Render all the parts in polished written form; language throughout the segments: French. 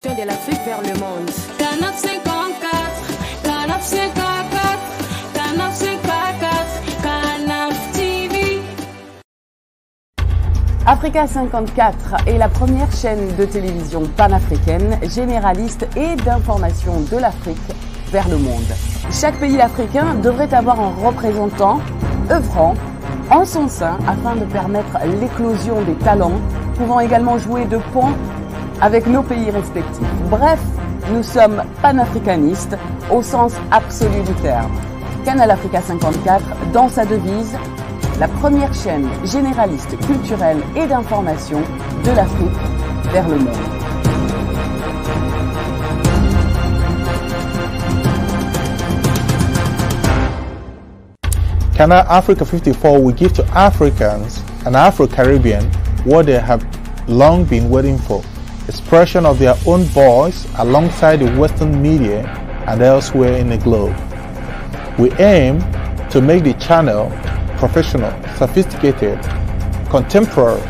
De l'Afrique vers le monde. Canap 54, Canap 54, Canap 54, Canap TV. Africa 54 est la première chaîne de télévision panafricaine, généraliste et d'information de l'Afrique vers le monde. Chaque pays africain devrait avoir un représentant œuvrant en son sein afin de permettre l'éclosion des talents, pouvant également jouer de pont avec nos pays respectifs. Bref, nous sommes panafricanistes au sens absolu du terme. Canal Africa 54, dans sa devise, la première chaîne généraliste, culturelle et d'information de l'Afrique vers le monde. Canal Africa 54 will give to Africans and Afro-Caribbean what they have long been waiting for. Expression of their own voice alongside the Western media and elsewhere in the globe. We aim to make the channel professional, sophisticated, contemporary.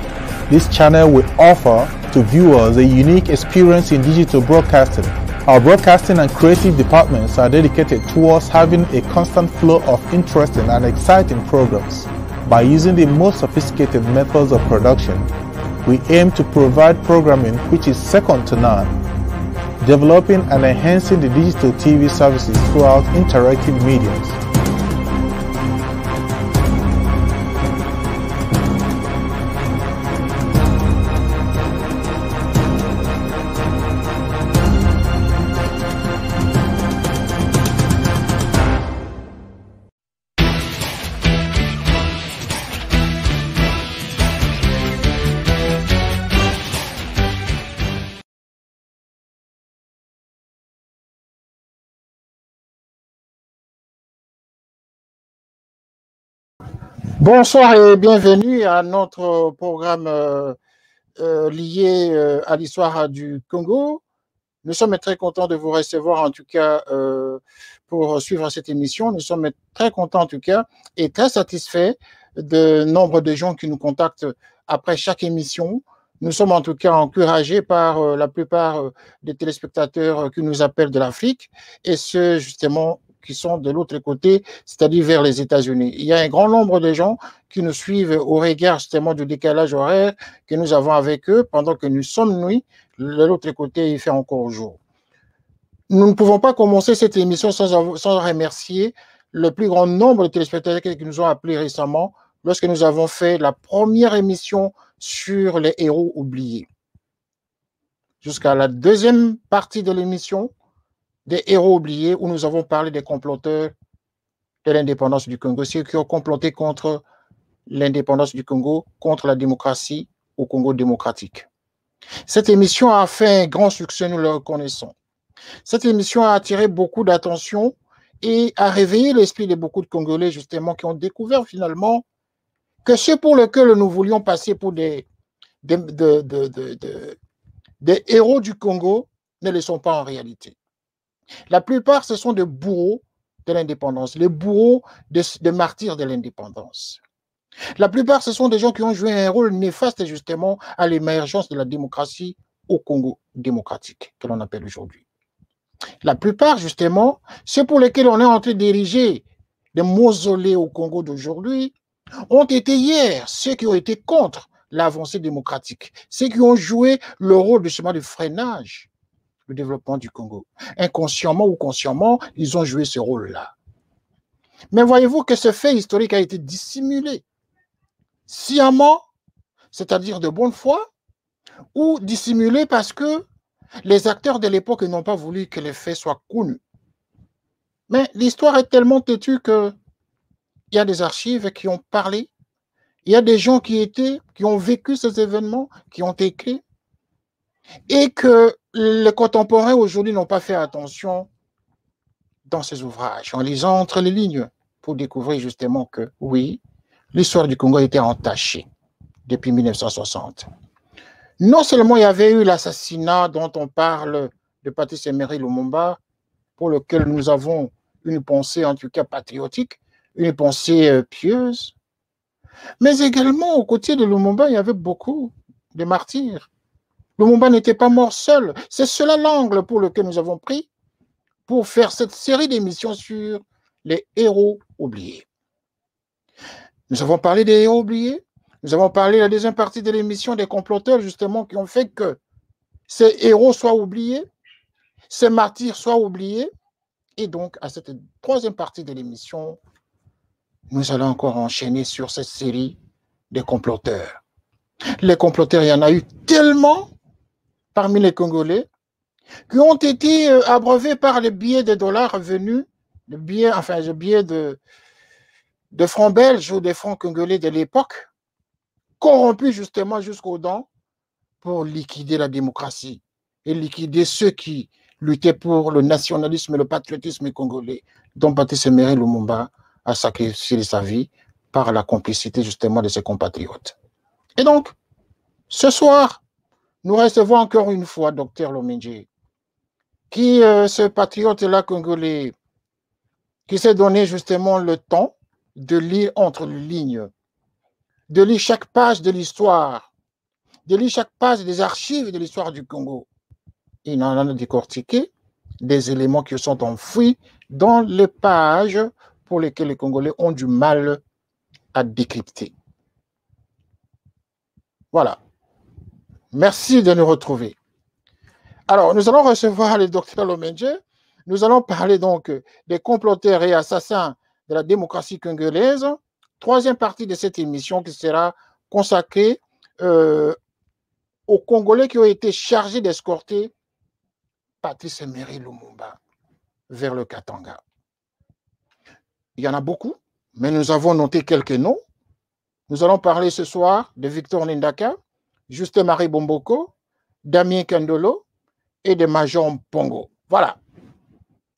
This channel will offer to viewers a unique experience in digital broadcasting. Our broadcasting and creative departments are dedicated towards having a constant flow of interesting and exciting programs. By using the most sophisticated methods of production, we aim to provide programming which is second to none, developing and enhancing the digital TV services throughout interactive mediums. Bonsoir et bienvenue à notre programme lié à l'histoire du Congo. Nous sommes très contents de vous recevoir en tout cas pour suivre cette émission. Nous sommes très contents en tout cas et très satisfaits de nombre de gens qui nous contactent après chaque émission. Nous sommes en tout cas encouragés par la plupart des téléspectateurs qui nous appellent de l'Afrique et ceux justement qui sont de l'autre côté, c'est-à-dire vers les États-Unis. Il y a un grand nombre de gens qui nous suivent au regard justement du décalage horaire que nous avons avec eux pendant que nous sommes nuit. De l'autre côté, il fait encore jour. Nous ne pouvons pas commencer cette émission sans remercier le plus grand nombre de téléspectateurs qui nous ont appelés récemment lorsque nous avons fait la première émission sur les héros oubliés. Jusqu'à la deuxième partie de l'émission, des héros oubliés, où nous avons parlé des comploteurs de l'indépendance du Congo, ceux qui ont comploté contre l'indépendance du Congo, contre la démocratie au Congo démocratique. Cette émission a fait un grand succès, nous le reconnaissons. Cette émission a attiré beaucoup d'attention et a réveillé l'esprit de beaucoup de Congolais, justement, qui ont découvert finalement que ceux pour lesquels nous voulions passer pour des héros du Congo ne le sont pas en réalité. La plupart, ce sont des bourreaux de l'indépendance, les bourreaux des martyrs de l'indépendance. La plupart, ce sont des gens qui ont joué un rôle néfaste justement à l'émergence de la démocratie au Congo démocratique, que l'on appelle aujourd'hui. La plupart, justement, ceux pour lesquels on est en train d'ériger des mausolées au Congo d'aujourd'hui, ont été hier ceux qui ont été contre l'avancée démocratique, ceux qui ont joué le rôle justement de freinage le développement du Congo. Inconsciemment ou consciemment, ils ont joué ce rôle-là. Mais voyez-vous que ce fait historique a été dissimulé sciemment, c'est-à-dire de bonne foi, ou dissimulé parce que les acteurs de l'époque n'ont pas voulu que les faits soient connus. Mais l'histoire est tellement têtue qu'il y a des archives qui ont parlé, il y a des gens qui ont vécu ces événements, qui ont écrit, et que les contemporains aujourd'hui n'ont pas fait attention dans ces ouvrages, en lisant entre les lignes, pour découvrir justement que, oui, l'histoire du Congo était entachée depuis 1960. Non seulement il y avait eu l'assassinat dont on parle de Patrice Emery Lumumba, pour lequel nous avons une pensée en tout cas patriotique, une pensée pieuse, mais également aux côtés de Lumumba, il y avait beaucoup de martyrs. Lumumba n'était pas mort seul. C'est cela l'angle pour lequel nous avons pris pour faire cette série d'émissions sur les héros oubliés. Nous avons parlé des héros oubliés. Nous avons parlé la deuxième partie de l'émission des comploteurs, justement, qui ont fait que ces héros soient oubliés, ces martyrs soient oubliés. Et donc, à cette troisième partie de l'émission, nous allons encore enchaîner sur cette série des comploteurs. Les comploteurs, il y en a eu tellement parmi les Congolais qui ont été abreuvés par les billets de dollars venus, le billet de francs belges ou des francs congolais de l'époque, corrompus justement jusqu'aux dents pour liquider la démocratie et liquider ceux qui luttaient pour le nationalisme et le patriotisme congolais, dont Patrice Emery Lumumba a sacrifié sa vie par la complicité justement de ses compatriotes. Et donc, ce soir, nous recevons encore une fois Dr Lominje, qui, ce patriote-là congolais, qui s'est donné justement le temps de lire entre les lignes, de lire chaque page de l'histoire, de lire chaque page des archives de l'histoire du Congo. Il en a décortiqué des éléments qui sont enfouis dans les pages pour lesquelles les Congolais ont du mal à décrypter. Voilà. Merci de nous retrouver. Alors, nous allons recevoir le docteur Lominje. Nous allons parler donc des comploteurs et assassins de la démocratie congolaise. Troisième partie de cette émission qui sera consacrée aux Congolais qui ont été chargés d'escorter Patrice Emery Lumumba vers le Katanga. Il y en a beaucoup, mais nous avons noté quelques noms. Nous allons parler ce soir de Victor Ndaka, Justin-Marie Bomboko, Damien Kandolo et de Major Mpongo. Voilà.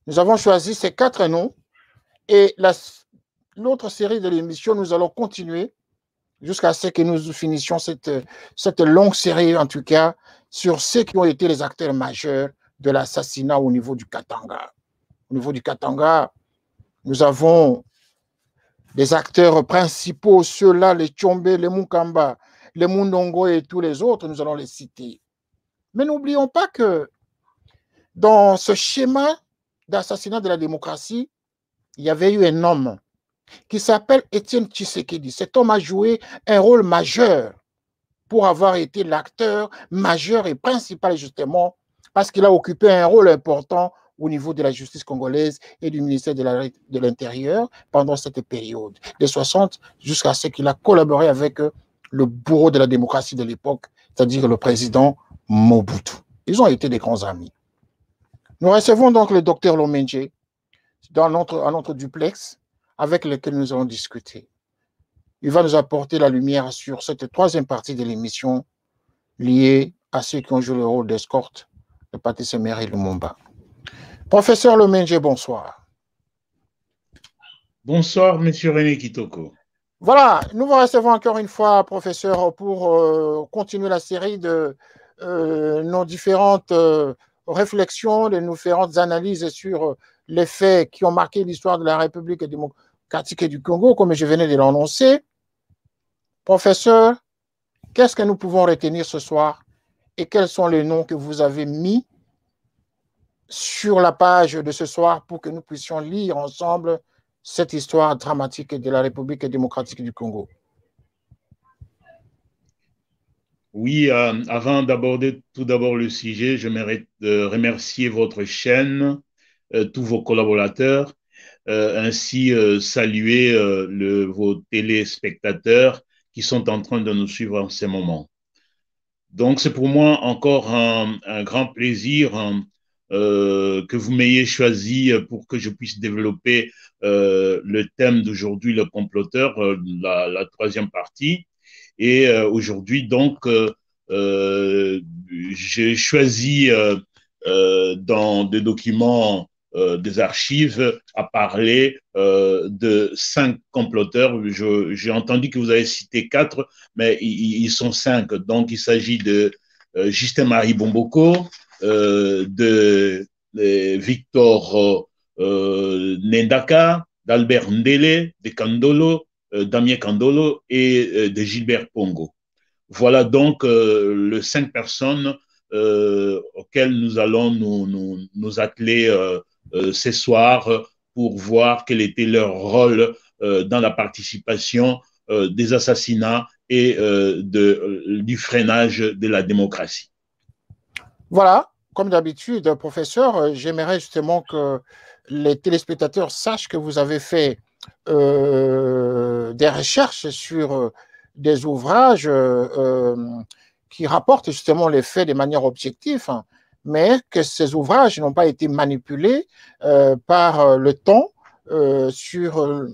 Nous avons choisi ces 4 noms et l'autre série de l'émission, nous allons continuer jusqu'à ce que nous finissions cette longue série, en tout cas, sur ceux qui ont été les acteurs majeurs de l'assassinat au niveau du Katanga. Au niveau du Katanga, nous avons des acteurs principaux, ceux-là, les Tchombe, les Mukamba, les Mundongo et tous les autres, nous allons les citer. Mais n'oublions pas que dans ce schéma d'assassinat de la démocratie, il y avait eu un homme qui s'appelle Étienne Tshisekedi. Cet homme a joué un rôle majeur pour avoir été l'acteur majeur et principal, justement, parce qu'il a occupé un rôle important au niveau de la justice congolaise et du ministère de l'Intérieur pendant cette période, des 60 jusqu'à ce qu'il a collaboré avec le bourreau de la démocratie de l'époque, c'est-à-dire le président Mobutu. Ils ont été des grands amis. Nous recevons donc le docteur Lominje à notre duplex avec lequel nous allons discuter. Il va nous apporter la lumière sur cette troisième partie de l'émission liée à ceux qui ont joué le rôle d'escorte de Patrice Emery Lumumba. Professeur Lominje, bonsoir. Bonsoir, monsieur René Kitoko. Voilà, nous vous recevons encore une fois, professeur, pour continuer la série de nos différentes réflexions, de nos différentes analyses sur les faits qui ont marqué l'histoire de la République démocratique du Congo, comme je venais de l'annoncer. Professeur, qu'est-ce que nous pouvons retenir ce soir et quels sont les noms que vous avez mis sur la page de ce soir pour que nous puissions lire ensemble cette histoire dramatique de la République démocratique du Congo? Oui, avant d'aborder tout d'abord le sujet, j'aimerais remercier votre chaîne, tous vos collaborateurs, ainsi saluer vos téléspectateurs qui sont en train de nous suivre en ce moment. Donc, c'est pour moi encore un grand plaisir que vous m'ayez choisi pour que je puisse développer le thème d'aujourd'hui, le comploteur, la troisième partie. Et aujourd'hui, donc, j'ai choisi dans des documents des archives à parler de 5 comploteurs. J'ai entendu que vous avez cité 4, mais ils sont 5. Donc, il s'agit de Justin-Marie Bomboko, de Victor Ndaka, d'Albert Ndele, de Kandolo, Damien Kandolo et de Gilbert Pongo. Voilà donc les 5 personnes auxquels nous allons nous atteler ce soir pour voir quel était leur rôle dans la participation des assassinats et du freinage de la démocratie. Voilà, comme d'habitude, professeur, j'aimerais justement que les téléspectateurs sachent que vous avez fait des recherches sur des ouvrages qui rapportent justement les faits de manière objective, hein, mais que ces ouvrages n'ont pas été manipulés par le temps sur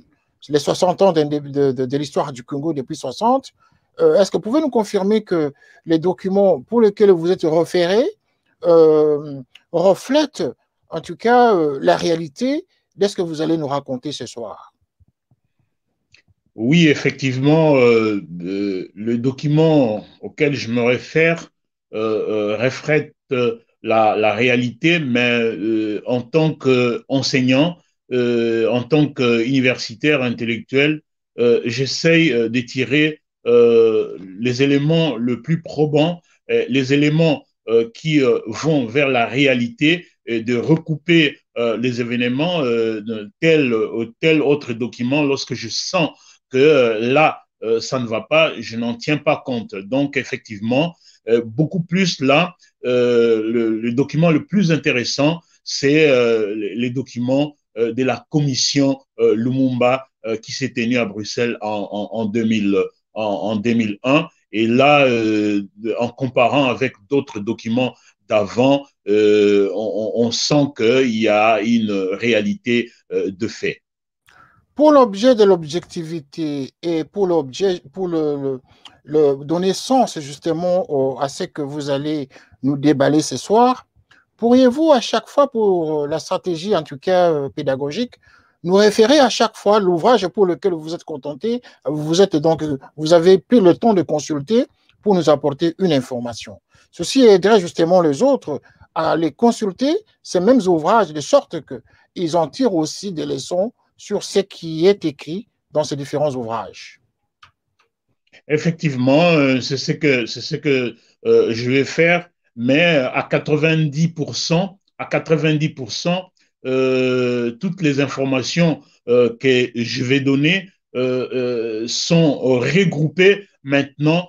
les 60 ans de l'histoire du Congo depuis 60. Est-ce que vous pouvez nous confirmer que les documents pour lesquels vous êtes référés reflètent en tout cas la réalité de ce que vous allez nous raconter ce soir? Oui, effectivement, le document auquel je me réfère reflète la réalité, mais en tant qu'enseignant, en tant qu'universitaire intellectuel, j'essaye de tirer les éléments le plus probants, les éléments qui vont vers la réalité et de recouper les événements de tel autre document lorsque je sens que là, ça ne va pas, je n'en tiens pas compte. Donc, effectivement, beaucoup plus là, le document le plus intéressant, c'est les documents de la commission Lumumba qui s'est tenue à Bruxelles en 2001. Et là, en comparant avec d'autres documents d'avant, on sent qu'il y a une réalité de fait. Pour l'objet de l'objectivité et pour le donner sens justement à ce que vous allez nous déballer ce soir, pourriez-vous à chaque fois, pour la stratégie en tout cas pédagogique, nous référer à chaque fois l'ouvrage pour lequel vous êtes contenté, vous avez pris le temps de consulter pour nous apporter une information. Ceci aiderait justement les autres à les consulter, ces mêmes ouvrages, de sorte qu'ils en tirent aussi des leçons sur ce qui est écrit dans ces différents ouvrages. Effectivement, c'est ce que je vais faire, mais à 90%, toutes les informations que je vais donner sont regroupées maintenant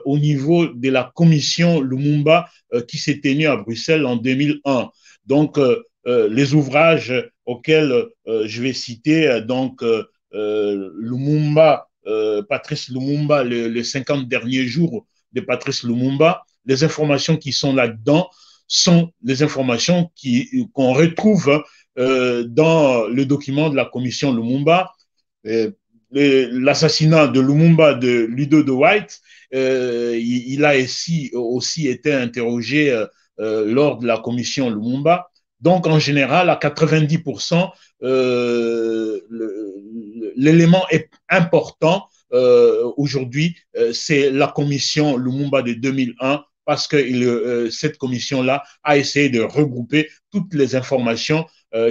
au niveau de la commission Lumumba qui s'est tenue à Bruxelles en 2001. Donc, les ouvrages auxquels je vais citer, donc Lumumba, Patrice Lumumba, les 50 derniers jours de Patrice Lumumba, les informations qui sont là-dedans sont les informations qu'on retrouve dans le document de la commission Lumumba. L'assassinat de Lumumba de Ludo de White, il a aussi été interrogé lors de la commission Lumumba. Donc, en général, à 90%, l'élément important aujourd'hui, c'est la commission Lumumba de 2001, parce que cette commission-là a essayé de regrouper toutes les informations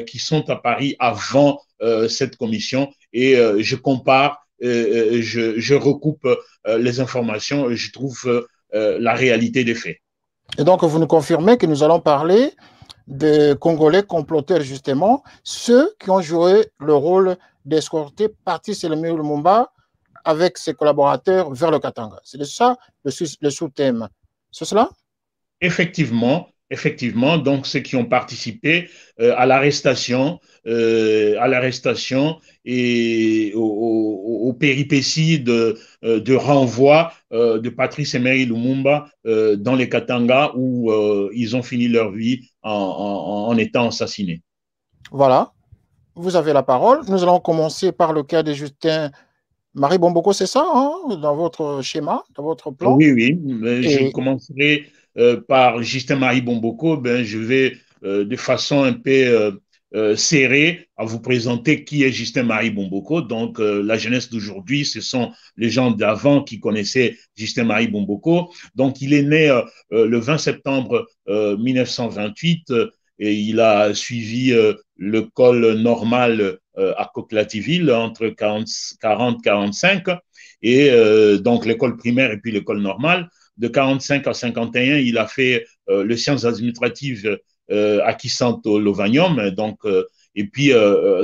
qui sont apparues avant cette commission, et je compare, je recoupe les informations et je trouve la réalité des faits. Et donc, vous nous confirmez que nous allons parler de Congolais comploteurs, justement, ceux qui ont joué le rôle d'escorter Patrice Lumumba avec ses collaborateurs vers le Katanga. C'est de ça le sous-thème. C'est cela? Effectivement, donc ceux qui ont participé à l'arrestation et aux péripéties de renvoi de Patrice Emery Lumumba dans les Katanga où ils ont fini leur vie en étant assassinés. Voilà, vous avez la parole. Nous allons commencer par le cas de Justin Marie Bomboko, c'est ça, hein, dans votre schéma, dans votre plan? Oui. Je commencerai par Justin Marie Bomboko. Je vais de façon un peu serrée à vous présenter qui est Justin Marie Bomboko. Donc, la jeunesse d'aujourd'hui, ce sont les gens d'avant qui connaissaient Justin Marie Bomboko. Donc, il est né le 20 septembre 1928 et il a suivi l'école normale à Coquelativille entre 40-45 et donc l'école primaire et puis l'école normale. De 45 à 51, il a fait les sciences administratives à Kisanto Lovanium, donc, et puis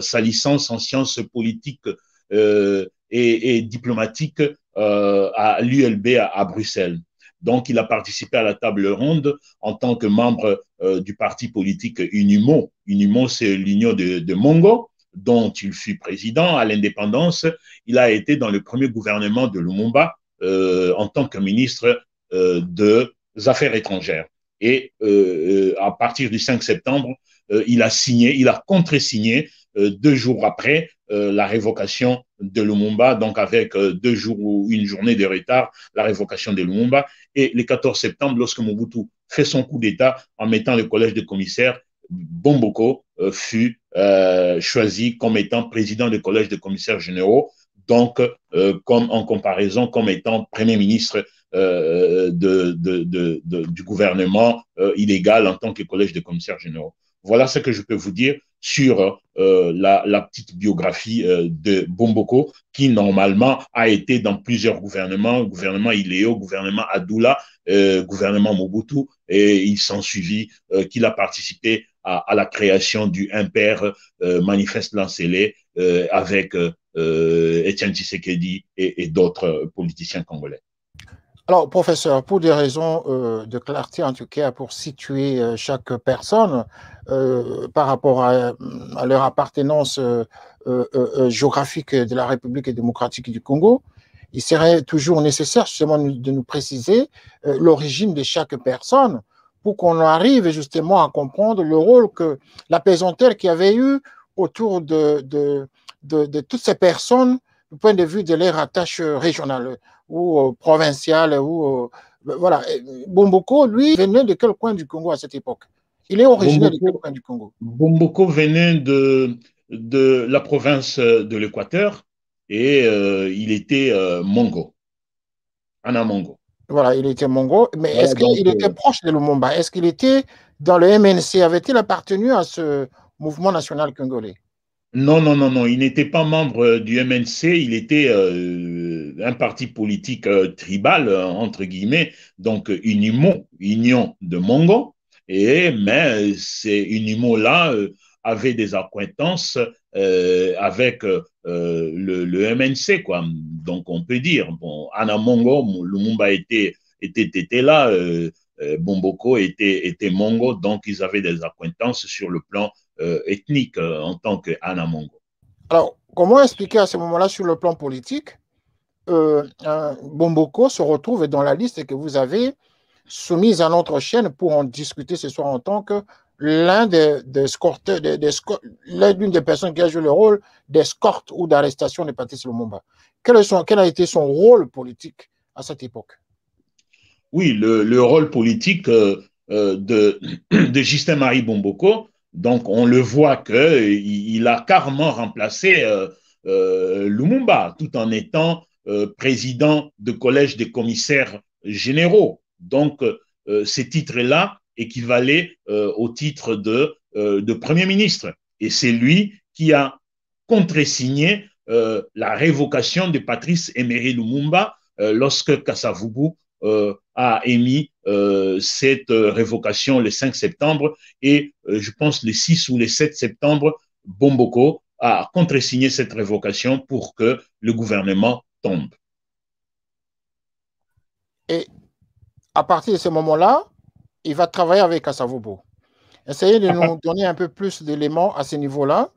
sa licence en sciences politiques et diplomatiques à l'ULB à Bruxelles. Donc, il a participé à la table ronde en tant que membre du parti politique UNIMO. UNIMO, c'est l'Union de Mongo, dont il fut président à l'indépendance. Il a été dans le premier gouvernement de Lumumba en tant que ministre des Affaires étrangères. Et à partir du 5 septembre, il a contre-signé 2 jours après la révocation de Lumumba, donc avec 2 jours ou une journée de retard, la révocation de Lumumba. Et le 14 septembre, lorsque Mobutu fait son coup d'État en mettant le collège de commissaires, Bomboko fut choisi comme étant président du collège de commissaires généraux, donc comme en comparaison comme étant premier ministre du gouvernement illégal en tant que collège de commissaires généraux. Voilà ce que je peux vous dire sur la petite biographie de Bomboko, qui normalement a été dans plusieurs gouvernements, gouvernement Iléo, gouvernement Adoula, gouvernement Mobutu, et il s'en suivit qu'il a participé à la création du Impair Manifeste Lancélé avec Etienne Tshisekedi et d'autres politiciens congolais. Alors, professeur, pour des raisons de clarté, en tout cas, pour situer chaque personne par rapport à leur appartenance géographique de la République démocratique du Congo, il serait toujours nécessaire justement de nous préciser l'origine de chaque personne pour qu'on arrive justement à comprendre le rôle que la pesanteur qu'il y avait eu autour de toutes ces personnes du point de vue de leur attache régionale ou provinciale. Voilà. Bomboko, lui, venait de quel coin du Congo à cette époque? Il est originaire de quel coin du Congo? Bomboko venait de la province de l'Équateur et il était Mongo, Anna Mongo. Voilà, il était Mongo, mais voilà, est-ce qu'il était proche de Lumumba? Est-ce qu'il était dans le MNC? Avait-il appartenu à ce mouvement national congolais? Non, non, non, non, il n'était pas membre du MNC, il était un parti politique tribal, entre guillemets, donc Unimo, Union de Mongo, mais ces Unimo-là avaient des acquaintances avec le MNC, quoi. Donc on peut dire, bon, Anna Mongo, Lumumba était là, Bomboko était Mongo, donc ils avaient des acquaintances sur le plan ethnique en tant qu'Anna Mongo. Alors, comment expliquer à ce moment-là sur le plan politique Bomboko se retrouve dans la liste que vous avez soumise à notre chaîne pour en discuter ce soir en tant que l'une des personnes qui a joué le rôle d'escorte ou d'arrestation de Patrice Lumumba. Quel a été son rôle politique à cette époque? Oui, le rôle politique de Justin-Marie Bomboko, donc on le voit qu'il a carrément remplacé Lumumba tout en étant président de collège des commissaires généraux. Donc ces titres-là équivalaient au titre de Premier ministre. Et c'est lui qui a contresigné la révocation de Patrice Emery Lumumba lorsque Kasavubu a émis cette révocation le 5 septembre et je pense le 6 ou le 7 septembre, Bomboko a contresigné cette révocation pour que le gouvernement tombe. Et à partir de ce moment-là, il va travailler avec Kasavubu. Essayez de nous donner un peu plus d'éléments à ce niveau-là.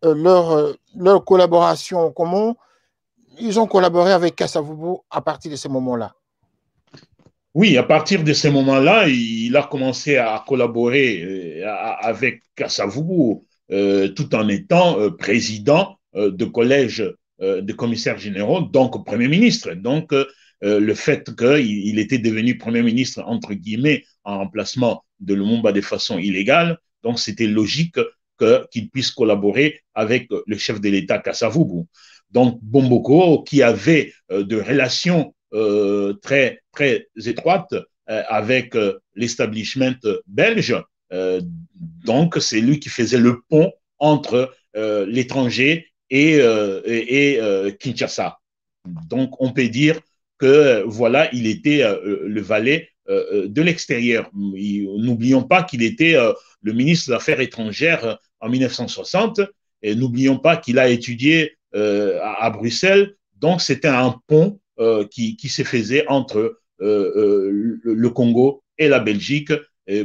Leur collaboration, comment ils ont collaboré avec Kasavubu à partir de ce moment-là? Oui, à partir de ce moment-là, il a commencé à collaborer avec Kasavubu tout en étant président de collège de commissaires généraux, donc Premier ministre. Donc, le fait qu'il était devenu Premier ministre, entre guillemets, en remplacement de Lumumba de façon illégale, donc c'était logique qu'il puisse collaborer avec le chef de l'État Kasavubu. Donc, Bomboko, qui avait de relations très, très étroites avec l'establishment belge. Donc, c'est lui qui faisait le pont entre l'étranger et Kinshasa. Donc, on peut dire que voilà, il était le valet de l'extérieur. N'oublions pas qu'il était le ministre des Affaires étrangères en 1960, et n'oublions pas qu'il a étudié à Bruxelles, donc c'était un pont qui se faisait entre le Congo et la Belgique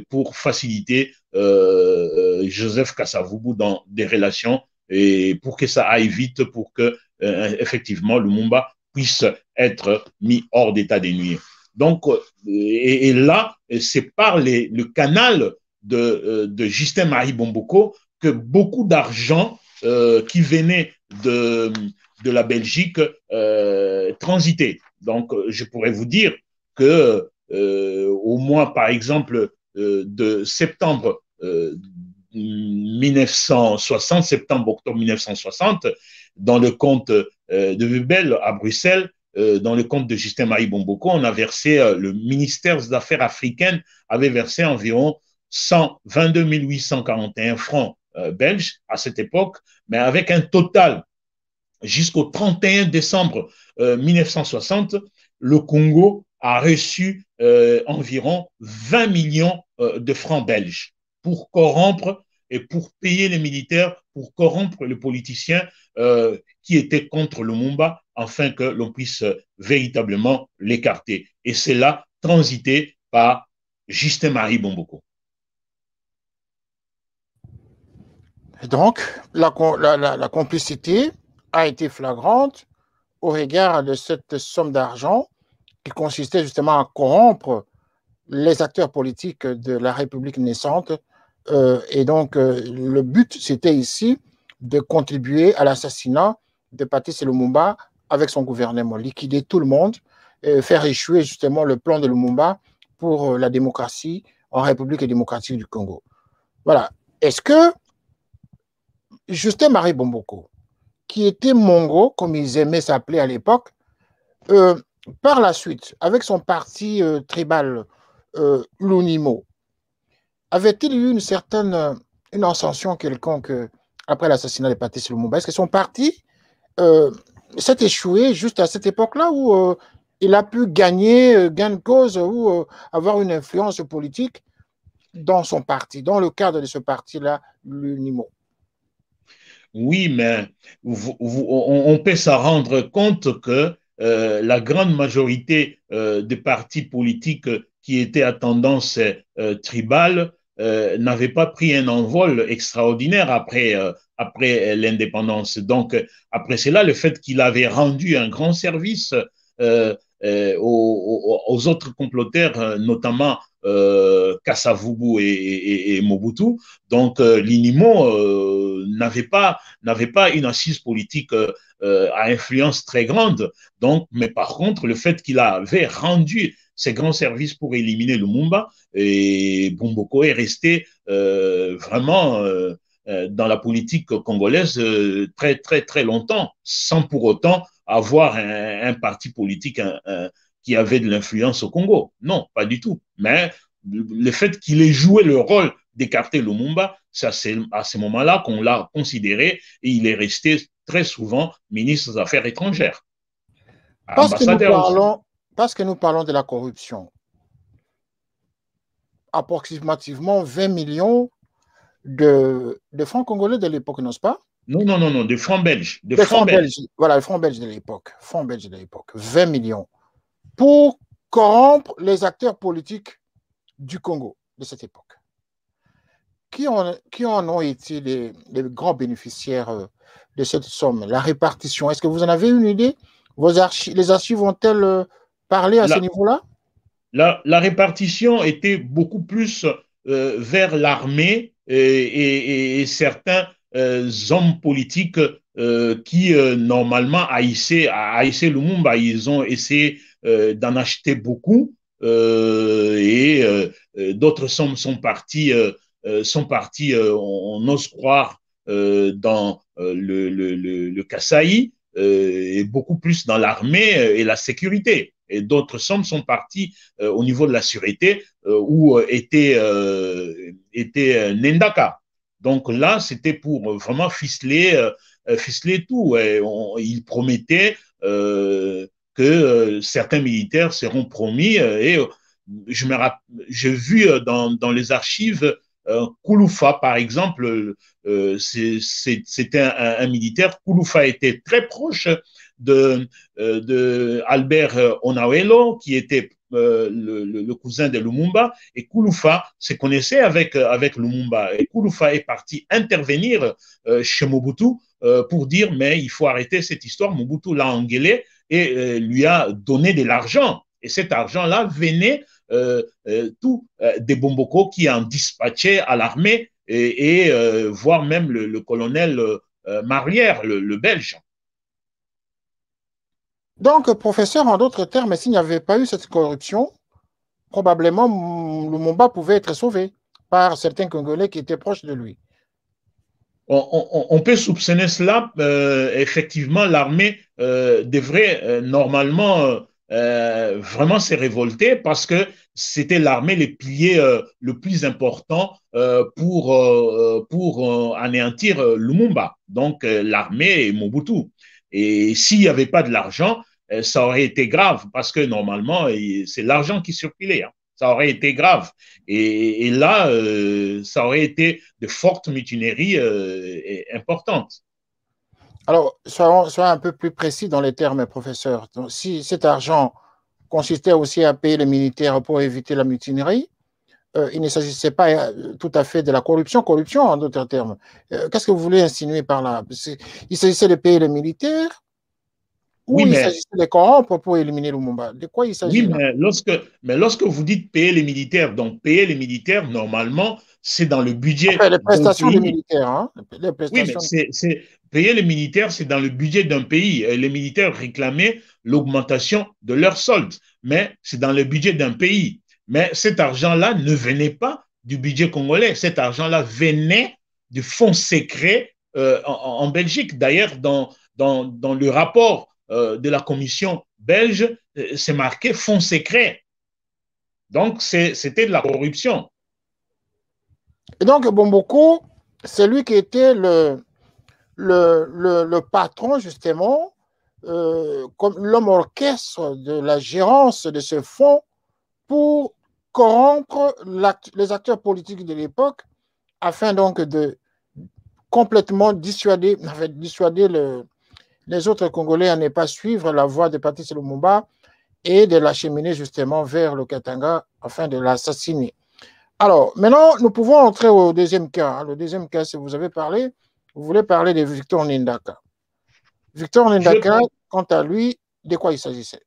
pour faciliter Joseph Kasavubu dans des relations et pour que ça aille vite, pour que effectivement Lumumba puisse être mis hors d'état de nuire. Donc, et là, c'est par le canal de Justin Marie Bomboko que beaucoup d'argent qui venait de la Belgique transitait. Donc, je pourrais vous dire que au moins, par exemple, de septembre 1960, septembre-octobre 1960, dans le compte de Webel à Bruxelles, dans le compte de Justin Marie Bomboko, on a versé, le ministère des Affaires africaines avait versé environ 122 841 francs belges à cette époque, mais avec un total jusqu'au 31 décembre 1960, le Congo a reçu environ 20 millions de francs belges pour corrompre et pour payer les militaires, pour corrompre les politiciens qui étaient contre Lumumba, afin que l'on puisse véritablement l'écarter. Et c'est là transité par Justin Marie Bomboko. Et donc, la complicité a été flagrante au regard de cette somme d'argent qui consistait justement à corrompre les acteurs politiques de la République naissante. Et donc, le but, c'était ici de contribuer à l'assassinat de Patrice Lumumba avec son gouvernement, liquider tout le monde, faire échouer justement le plan de Lumumba pour la démocratie en République démocratique du Congo. Voilà. Est-ce que Justin Marie Bomboko, qui était Mongo, comme ils aimaient s'appeler à l'époque, par la suite, avec son parti tribal l'UNIMO, avait-il eu une ascension quelconque après l'assassinat de Patrice Lumumba? Est-ce que son parti s'est échoué juste à cette époque-là où il a pu gagner gain de cause ou avoir une influence politique dans son parti, dans le cadre de ce parti-là, l'UNIMO? Oui, mais on peut s'en rendre compte que la grande majorité des partis politiques qui étaient à tendance tribale n'avaient pas pris un envol extraordinaire après l'indépendance. Donc, après cela, le fait qu'il avait rendu un grand service aux autres comploteurs, notamment Kasavubu et Mobutu. Donc, l'INIMO n'avait pas une assise politique à influence très grande. Donc, mais par contre, le fait qu'il avait rendu ces grands services pour éliminer Lumumba, et Bomboko est resté vraiment dans la politique congolaise très, très, très longtemps, sans pour autant avoir un parti politique qui avait de l'influence au Congo. Non, pas du tout. Mais le fait qu'il ait joué le rôle d'écarter Lumumba, c'est à ce moment-là qu'on l'a considéré et il est resté très souvent ministre des Affaires étrangères. Parce que nous parlons de la corruption. Approximativement 20 millions de francs congolais de l'époque, n'est-ce pas? Non, de francs belges. De francs belges. Voilà, les francs belges de l'époque. Francs belges de l'époque. 20 millions. Pour corrompre les acteurs politiques du Congo de cette époque. Qui en ont été les grands bénéficiaires de cette somme? La répartition, est-ce que vous en avez une idée? Les archives ont-elles parlé à ce niveau-là? La répartition était beaucoup plus vers l'armée et certains hommes politiques qui normalement haïssaient Lumumba. Ils ont essayé d'en acheter beaucoup et d'autres sommes sont parties, on ose croire, dans le Kasaï et beaucoup plus dans l'armée et la sécurité. Et d'autres sommes sont parties au niveau de la sûreté où était Nendaka. Donc là, c'était pour vraiment ficeler tout. Il promettait que certains militaires seront promis et j'ai vu dans les archives Kouloufa, par exemple, c'était un militaire. Kouloufa était très proche de Albert Onawelo, qui était le cousin de Lumumba, et Kouloufa se connaissait avec Lumumba. Et Kouloufa est parti intervenir chez Mobutu pour dire, mais il faut arrêter cette histoire. Mobutu l'a engueulé et lui a donné de l'argent. Et cet argent-là venait tout des Bomboko qui en dispatchaient à l'armée et voire même le colonel Marlière, le Belge. Donc, professeur, en d'autres termes, s'il n'y avait pas eu cette corruption, probablement Lumumba pouvait être sauvé par certains Congolais qui étaient proches de lui. On peut soupçonner cela. Effectivement, l'armée devrait normalement vraiment se révolter parce que c'était l'armée, le pilier le plus important pour anéantir Lumumba. Donc, l'armée et Mobutu. Et s'il n'y avait pas de l'argent, ça aurait été grave parce que normalement, c'est l'argent qui circulait. Hein. Ça aurait été grave. Et là, ça aurait été de fortes mutineries importantes. Alors, soyons un peu plus précis dans les termes, professeur. Donc, si cet argent consistait aussi à payer les militaires pour éviter la mutinerie, il ne s'agissait pas tout à fait de la corruption, en d'autres termes. Qu'est-ce que vous voulez insinuer par là? Il s'agissait de payer les militaires ou il s'agissait de les corrompre pour éliminer Lumumba? De quoi il s'agit? Oui, mais lorsque vous dites payer les militaires, donc payer les militaires, normalement, c'est dans le budget. Enfin, les prestations des militaires. Hein? Les prestations... Oui, mais payer les militaires, c'est dans le budget d'un pays. Les militaires réclamaient l'augmentation de leur solde, mais c'est dans le budget d'un pays. Mais cet argent-là ne venait pas du budget congolais. Cet argent-là venait du fonds secret en Belgique. D'ailleurs, dans le rapport de la commission belge, c'est marqué fonds secret. Donc, c'était de la corruption. Et donc, Bomboko, c'est lui qui était le patron, justement, comme l'homme orchestre de la gérance de ce fonds pour corrompre les acteurs politiques de l'époque afin donc de complètement dissuader les autres Congolais à ne pas suivre la voie de Patrice Lumumba et de l'acheminer justement vers le Katanga afin de l'assassiner. Alors, maintenant, nous pouvons entrer au deuxième cas. Le deuxième cas, si vous avez parlé, vous voulez parler de Victor Ndaka. Victor Ndaka, quant à lui, de quoi il s'agissait?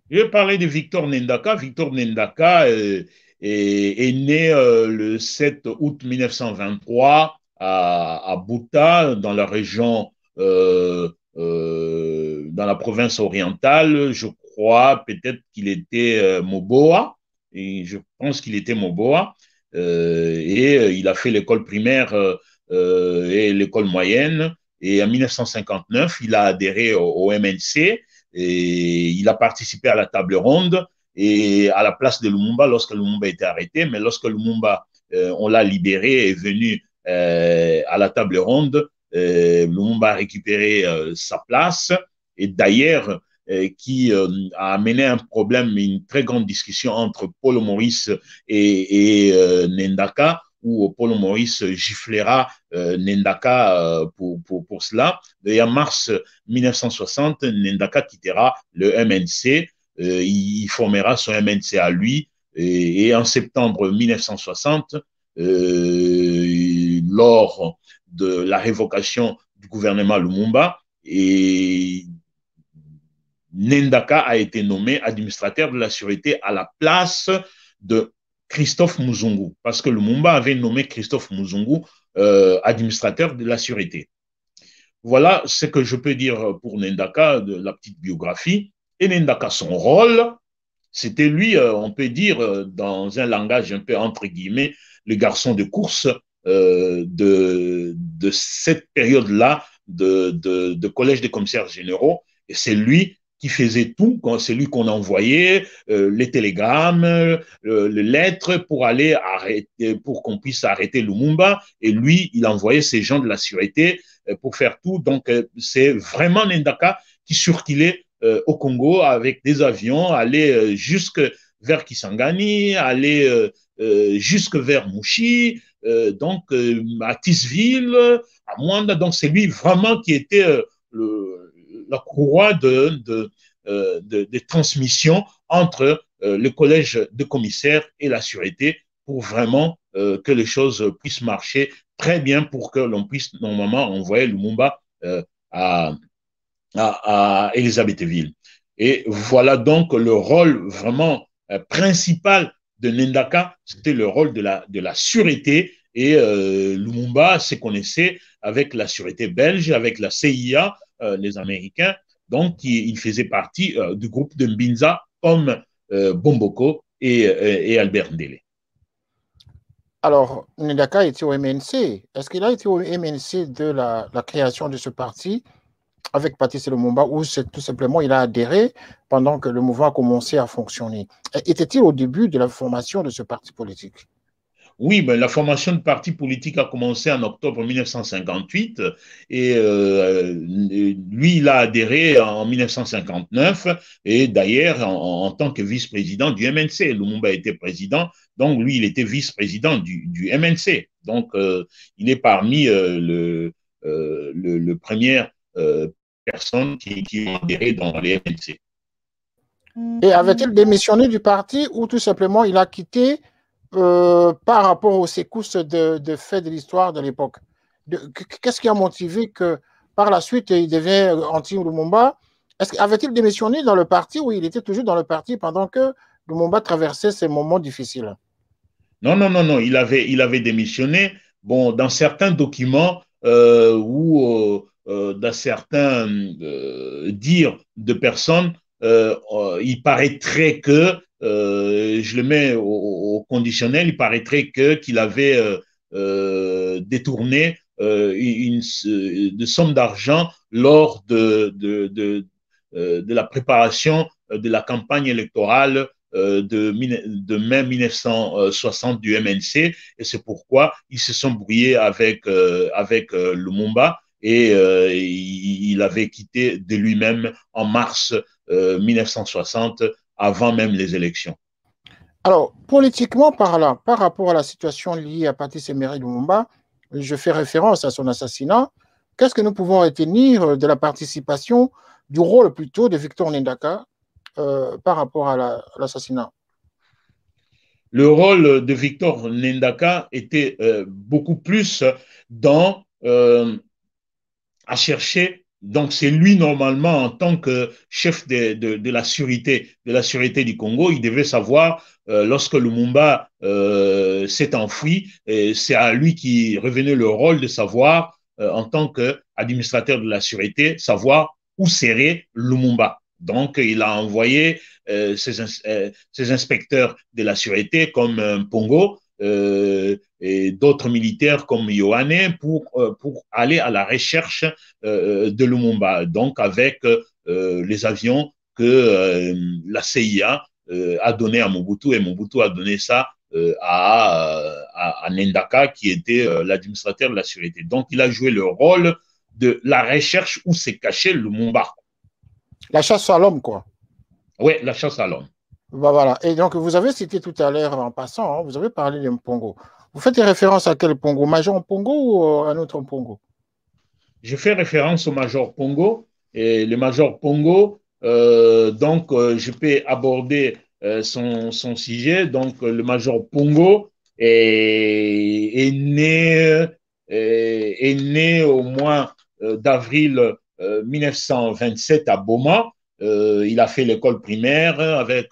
Je vais parler de Victor Ndaka. Victor Ndaka est né le 7 août 1923 à Buta, dans la région, dans la province orientale. Je crois peut-être qu'il était Moboa, et je pense qu'il était Moboa. Il a fait l'école primaire et l'école moyenne. Et en 1959, il a adhéré au MNC. Et il a participé à la table ronde et à la place de Lumumba lorsque Lumumba était arrêté. Mais lorsque Lumumba, on l'a libéré, est venu à la table ronde, Lumumba a récupéré sa place. Et d'ailleurs, qui a amené un problème, une très grande discussion entre Paul Maurice et Ndaka, où Paul Maurice giflera Ndaka pour cela. Et en mars 1960, Ndaka quittera le MNC, il formera son MNC à lui, et en septembre 1960, lors de la révocation du gouvernement Lumumba, et Ndaka a été nommé administrateur de la sûreté à la place de Christophe Muzungu, parce que Lumumba avait nommé Christophe Muzungu administrateur de la sûreté. Voilà ce que je peux dire pour Ndaka, de la petite biographie. Et Ndaka, son rôle, c'était lui, on peut dire, dans un langage un peu entre guillemets, le garçon de course de cette période-là de collège des commissaires généraux. Et c'est lui qui faisait tout, c'est lui qu'on envoyait les télégrammes, les lettres pour aller arrêter, pour qu'on puisse arrêter Lumumba. Et lui, il envoyait ces gens de la sûreté pour faire tout. Donc, c'est vraiment Ndaka qui circulait au Congo avec des avions, aller jusque vers Kisangani, aller jusque vers Mouchi, donc à Tisville, à Mwanda. Donc c'est lui vraiment qui était la courroie de transmission entre le collège de commissaires et la sûreté pour vraiment que les choses puissent marcher très bien pour que l'on puisse normalement envoyer Lumumba à Elisabethville. Et voilà donc le rôle vraiment principal de Nendaka, c'était le rôle de la sûreté. Et Lumumba se connaissait avec la sûreté belge, avec la CIA, les Américains. Donc, il faisait partie du groupe de Mbinza comme Bomboko et Albert Ndele. Alors, Nendaka était au MNC. Est-ce qu'il a été au MNC de la création de ce parti avec Patrice Lumumba ou c'est tout simplement il a adhéré pendant que le mouvement a commencé à fonctionner? Était-il au début de la formation de ce parti politique? Oui, ben, la formation de parti politique a commencé en octobre 1958 et lui, il a adhéré en 1959 et d'ailleurs en tant que vice-président du MNC. Lumumba était président, donc lui, il était vice-président du MNC. Donc, il est parmi le première personne qui ont adhéré dans les MNC. Et avait-il démissionné du parti ou tout simplement il a quitté par rapport aux secousses de faits de l'histoire de l'époque? Qu'est-ce qui a motivé que par la suite il devient anti-Lumumba? Avait-il démissionné dans le parti ou il était toujours dans le parti pendant que Lumumba traversait ces moments difficiles? Non, il avait démissionné. Bon, dans certains documents ou dans certains dires de personnes, il paraîtrait que, je le mets au conditionnel, il paraîtrait qu'il avait détourné de somme d'argent lors de la préparation de la campagne électorale de mai 1960 du MNC, et c'est pourquoi ils se sont brouillés avec Lumumba et il avait quitté de lui-même en mars 1960, avant même les élections. Alors, politiquement parlant, par rapport à la situation liée à Patrice Emery Lumumba, je fais référence à son assassinat. Qu'est-ce que nous pouvons retenir de la participation, du rôle plutôt de Victor Nendaka par rapport à l'assassinat? Le rôle de Victor Nendaka était beaucoup plus dans à chercher. Donc, c'est lui, normalement, en tant que chef de la sûreté du Congo, il devait savoir, lorsque Lumumba s'est enfui, c'est à lui qui revenait le rôle de savoir, en tant qu'administrateur de la sûreté, savoir où serait Lumumba. Donc, il a envoyé ses inspecteurs de la sûreté comme Pongo, et d'autres militaires comme Yohane pour aller à la recherche de Lumumba, donc avec les avions que la CIA a donné à Mobutu, et Mobutu a donné ça à Nendaka, qui était l'administrateur de la sûreté. Donc, il a joué le rôle de la recherche où s'est caché Lumumba. La chasse à l'homme, quoi. Oui, la chasse à l'homme. Ben voilà. Et donc, vous avez cité tout à l'heure en passant, hein, vous avez parlé de Mpongo. Vous faites référence à quel Mpongo? Major Mpongo ou un autre Mpongo? Je fais référence au Major Pongo. Et le Major Pongo, donc, je peux aborder son sujet. Donc, le Major Pongo est né au mois d'avril 1927 à Boma. Il a fait l'école primaire avec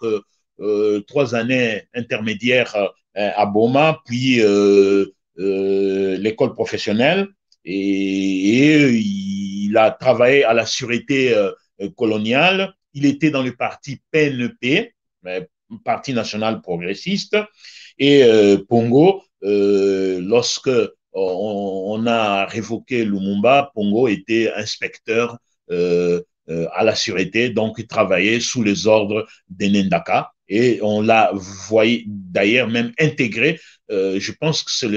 3 années intermédiaires à Boma, puis l'école professionnelle. Et il a travaillé à la sûreté coloniale. Il était dans le parti PNP, Parti national progressiste. Et Pongo, lorsque on a révoqué Lumumba, Pongo était inspecteur à la sûreté, donc il travaillait sous les ordres de Nendaka. Et on l'a voyé d'ailleurs même intégré. Je pense que c'est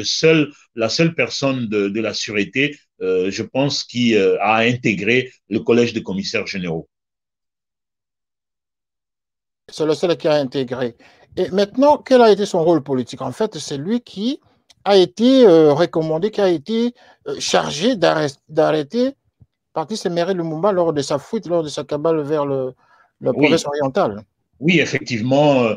la seule personne de la sûreté, je pense, qui a intégré le collège des commissaires généraux. C'est le seul qui a intégré. Et maintenant, quel a été son rôle politique? En fait, c'est lui qui a été recommandé, qui a été chargé d'arrêter Patrice Emery Lumumba lors de sa fuite, lors de sa cabale vers la province Oui, orientale. oui, effectivement,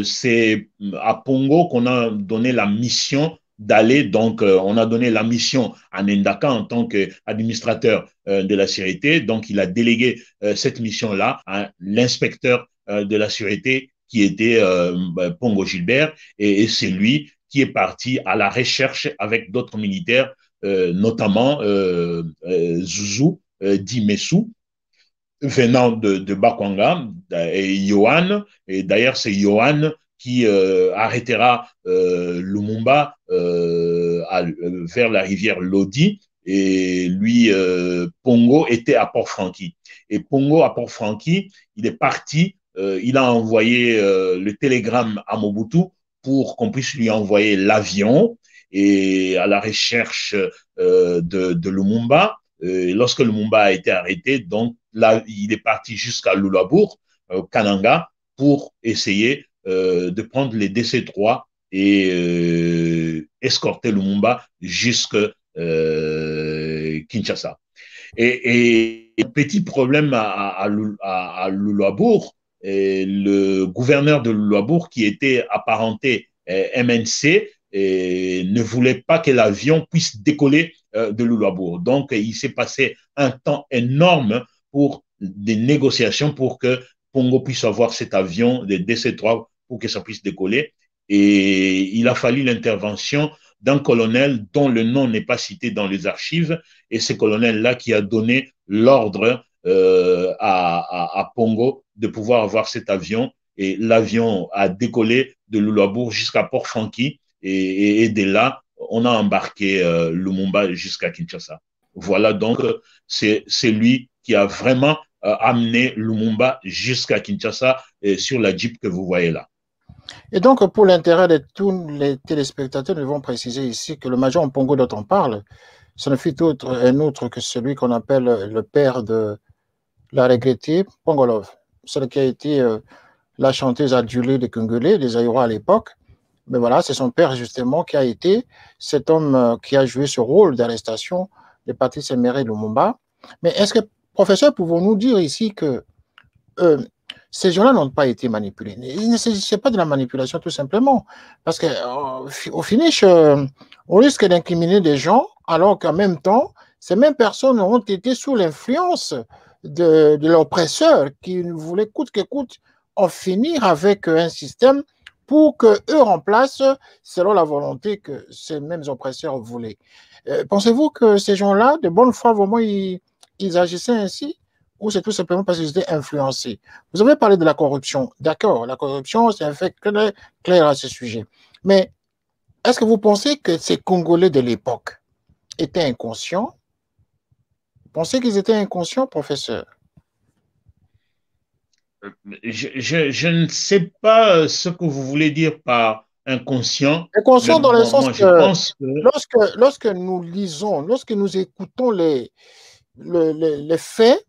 c'est à Pongo qu'on a donné la mission d'aller. Donc, on a donné la mission à Ndaka en tant qu'administrateur de la sécurité. Donc, il a délégué cette mission-là à l'inspecteur de la sécurité qui était Pongo Gilbert. Et c'est lui qui est parti à la recherche avec d'autres militaires, notamment Zouzou Dimessou venant de Bakwanga et Johan. Et d'ailleurs, c'est Johan qui arrêtera Lumumba vers la rivière Lodi. Et lui, Pongo était à Port-Franqui. Et Pongo à Port-Franqui, il est parti, il a envoyé le télégramme à Mobutu pour qu'on puisse lui envoyer l'avion et à la recherche de Lumumba. Lorsque Lumumba a été arrêté, donc là, il est parti jusqu'à Lulabour, Kananga, pour essayer de prendre les DC-3 et escorter Lumumba jusqu'à Kinshasa. Et petit problème à Lulabour, le gouverneur de Lulabour, qui était apparenté MNC, ne voulait pas que l'avion puisse décoller de Lulabour. Donc, il s'est passé un temps énorme pour des négociations pour que Pongo puisse avoir cet avion de DC-3 pour que ça puisse décoller. Et il a fallu l'intervention d'un colonel dont le nom n'est pas cité dans les archives. Et ce colonel-là qui a donné l'ordre à Pongo de pouvoir avoir cet avion. Et l'avion a décollé de Lulabour jusqu'à Port-Franqui. Et de là, on a embarqué Lumumba jusqu'à Kinshasa. Voilà, donc c'est lui qui a vraiment amené Lumumba jusqu'à Kinshasa sur la Jeep que vous voyez là. Et donc, pour l'intérêt de tous les téléspectateurs, nous devons préciser ici que le major Mpongo dont on parle, ce ne fut un autre que celui qu'on appelle le père de la regrettée Pongolov, celle qui a été la chanteuse adulée des Congolais, des Aïrois à l'époque. Mais voilà, c'est son père justement qui a été cet homme qui a joué ce rôle d'arrestation de Patrice Emery Lumumba. Mais est-ce que, professeur, pouvons-nous dire ici que ces gens-là n'ont pas été manipulés? Il ne s'agissait pas de la manipulation tout simplement, parce qu'au finish, on risque d'incriminer des gens, alors qu'en même temps, ces mêmes personnes ont été sous l'influence de l'oppresseur qui voulait coûte que coûte en finir avec un système pour qu'eux remplacent selon la volonté que ces mêmes oppresseurs voulaient. Pensez-vous que ces gens-là, de bonne foi, vraiment, ils agissaient ainsi? Ou c'est tout simplement parce qu'ils étaient influencés? Vous avez parlé de la corruption. D'accord, la corruption, c'est un fait clair à ce sujet. Mais est-ce que vous pensez que ces Congolais de l'époque étaient inconscients? Vous pensez qu'ils étaient inconscients, professeur? Je ne sais pas ce que vous voulez dire par inconscient, mais Inconscients dans le sens moi je que pense que lorsque nous lisons, lorsque nous écoutons les faits,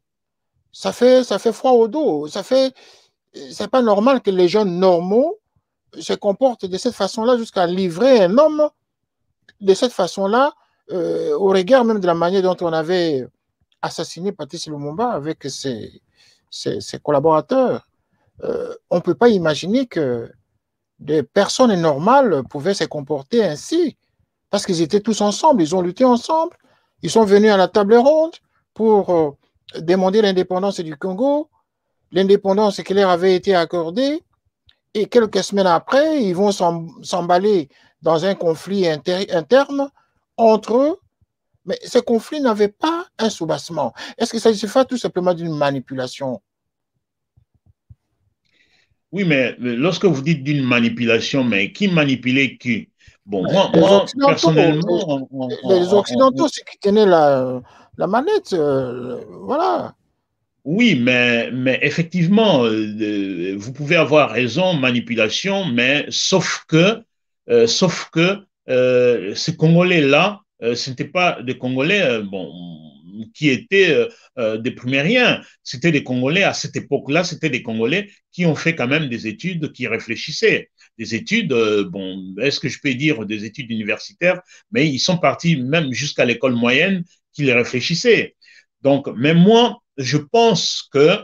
ça fait froid au dos. C'est pas normal que les gens normaux se comportent de cette façon-là jusqu'à livrer un homme de cette façon-là, au regard même de la manière dont on avait assassiné Patrice Lumumba avec ses collaborateurs. On ne peut pas imaginer que des personnes normales pouvaient se comporter ainsi, parce qu'ils étaient tous ensemble, ils ont lutté ensemble, ils sont venus à la table ronde pour demander l'indépendance du Congo, l'indépendance qui leur avait été accordée, et quelques semaines après, ils vont s'emballer dans un conflit interne entre eux. Mais ce conflit n'avait pas un soubassement. Est-ce que ça se fait tout simplement d'une manipulation? oui, mais lorsque vous dites d'une manipulation, mais qui manipulait qui? Bon, Les moi Occidentaux, personnellement, les Occidentaux, c'est qui tenaient la manette. Voilà. oui, mais effectivement, vous pouvez avoir raison, manipulation, mais sauf que ces Congolais-là, ce n'étaient pas des Congolais, bon, qui étaient des Primériens. C'était des Congolais, à cette époque-là, c'était des Congolais qui ont fait quand même des études, qui réfléchissaient. Des études, bon, est-ce que je peux dire des études universitaires, mais ils sont partis même jusqu'à l'école moyenne qui les réfléchissaient. Donc, même moi, je pense que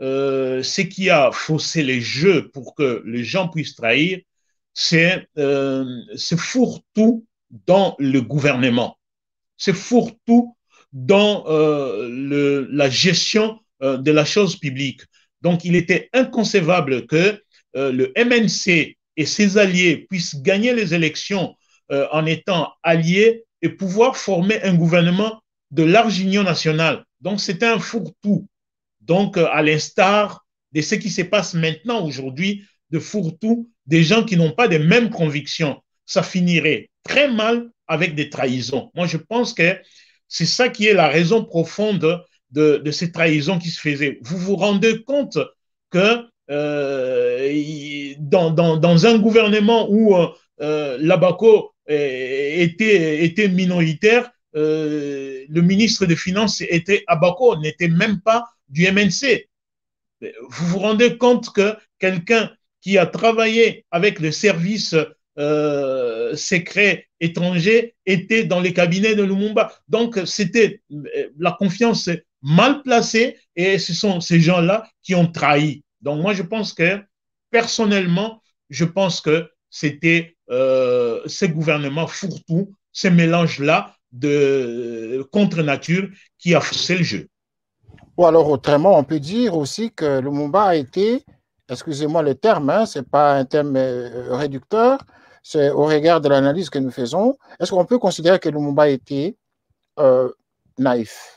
ce qui a faussé les jeux pour que les gens puissent trahir, c'est fourre-tout dans le gouvernement. C'est fourre-tout dans la gestion de la chose publique. Donc, il était inconcevable que le MNC et ses alliés puissent gagner les élections en étant alliés et pouvoir former un gouvernement de large union nationale. Donc, c'était un fourre-tout. Donc, à l'instar de ce qui se passe maintenant aujourd'hui, de fourre-tout, des gens qui n'ont pas les mêmes convictions, ça finirait très mal avec des trahisons. Moi, je pense que c'est ça qui est la raison profonde de ces trahisons qui se faisaient. Vous vous rendez compte que dans un gouvernement où l'Abaco était minoritaire, le ministre des Finances était Abaco, n'était même pas du MNC. Vous vous rendez compte que quelqu'un qui a travaillé avec le service secret étranger était dans les cabinets de Lumumba. Donc, c'était la confiance mal placée et ce sont ces gens-là qui ont trahi. Donc, moi, je pense que, personnellement, je pense que c'était ce gouvernement fourre-tout, ce mélange-là de contre-nature qui a faussé le jeu. Ou alors, autrement, on peut dire aussi que Lumumba a été, excusez-moi le terme, hein, ce n'est pas un terme réducteur, c'est au regard de l'analyse que nous faisons, est-ce qu'on peut considérer que Lumumba était naïf?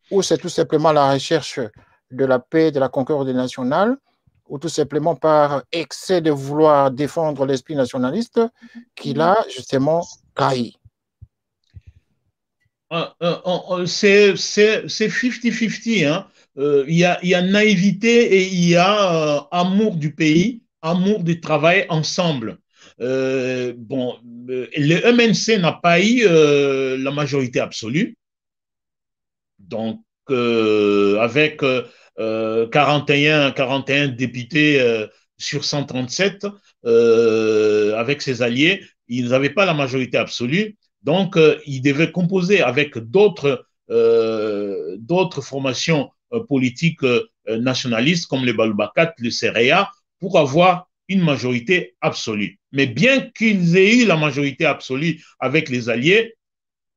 Ou c'est tout simplement la recherche de la paix, de la concorde nationale, ou tout simplement par excès de vouloir défendre l'esprit nationaliste qu'il a justement trahi? C'est 50-50. Hein. Il y a naïveté et il y a amour du pays, amour du travail ensemble. Bon, le MNC n'a pas eu la majorité absolue. Donc, avec 41 députés sur 137, avec ses alliés, ils n'avaient pas la majorité absolue. Donc, il devait composer avec d'autres formations politiques nationalistes comme le Balubakat, le CREA, pour avoir une majorité absolue. Mais bien qu'ils aient eu la majorité absolue avec les alliés,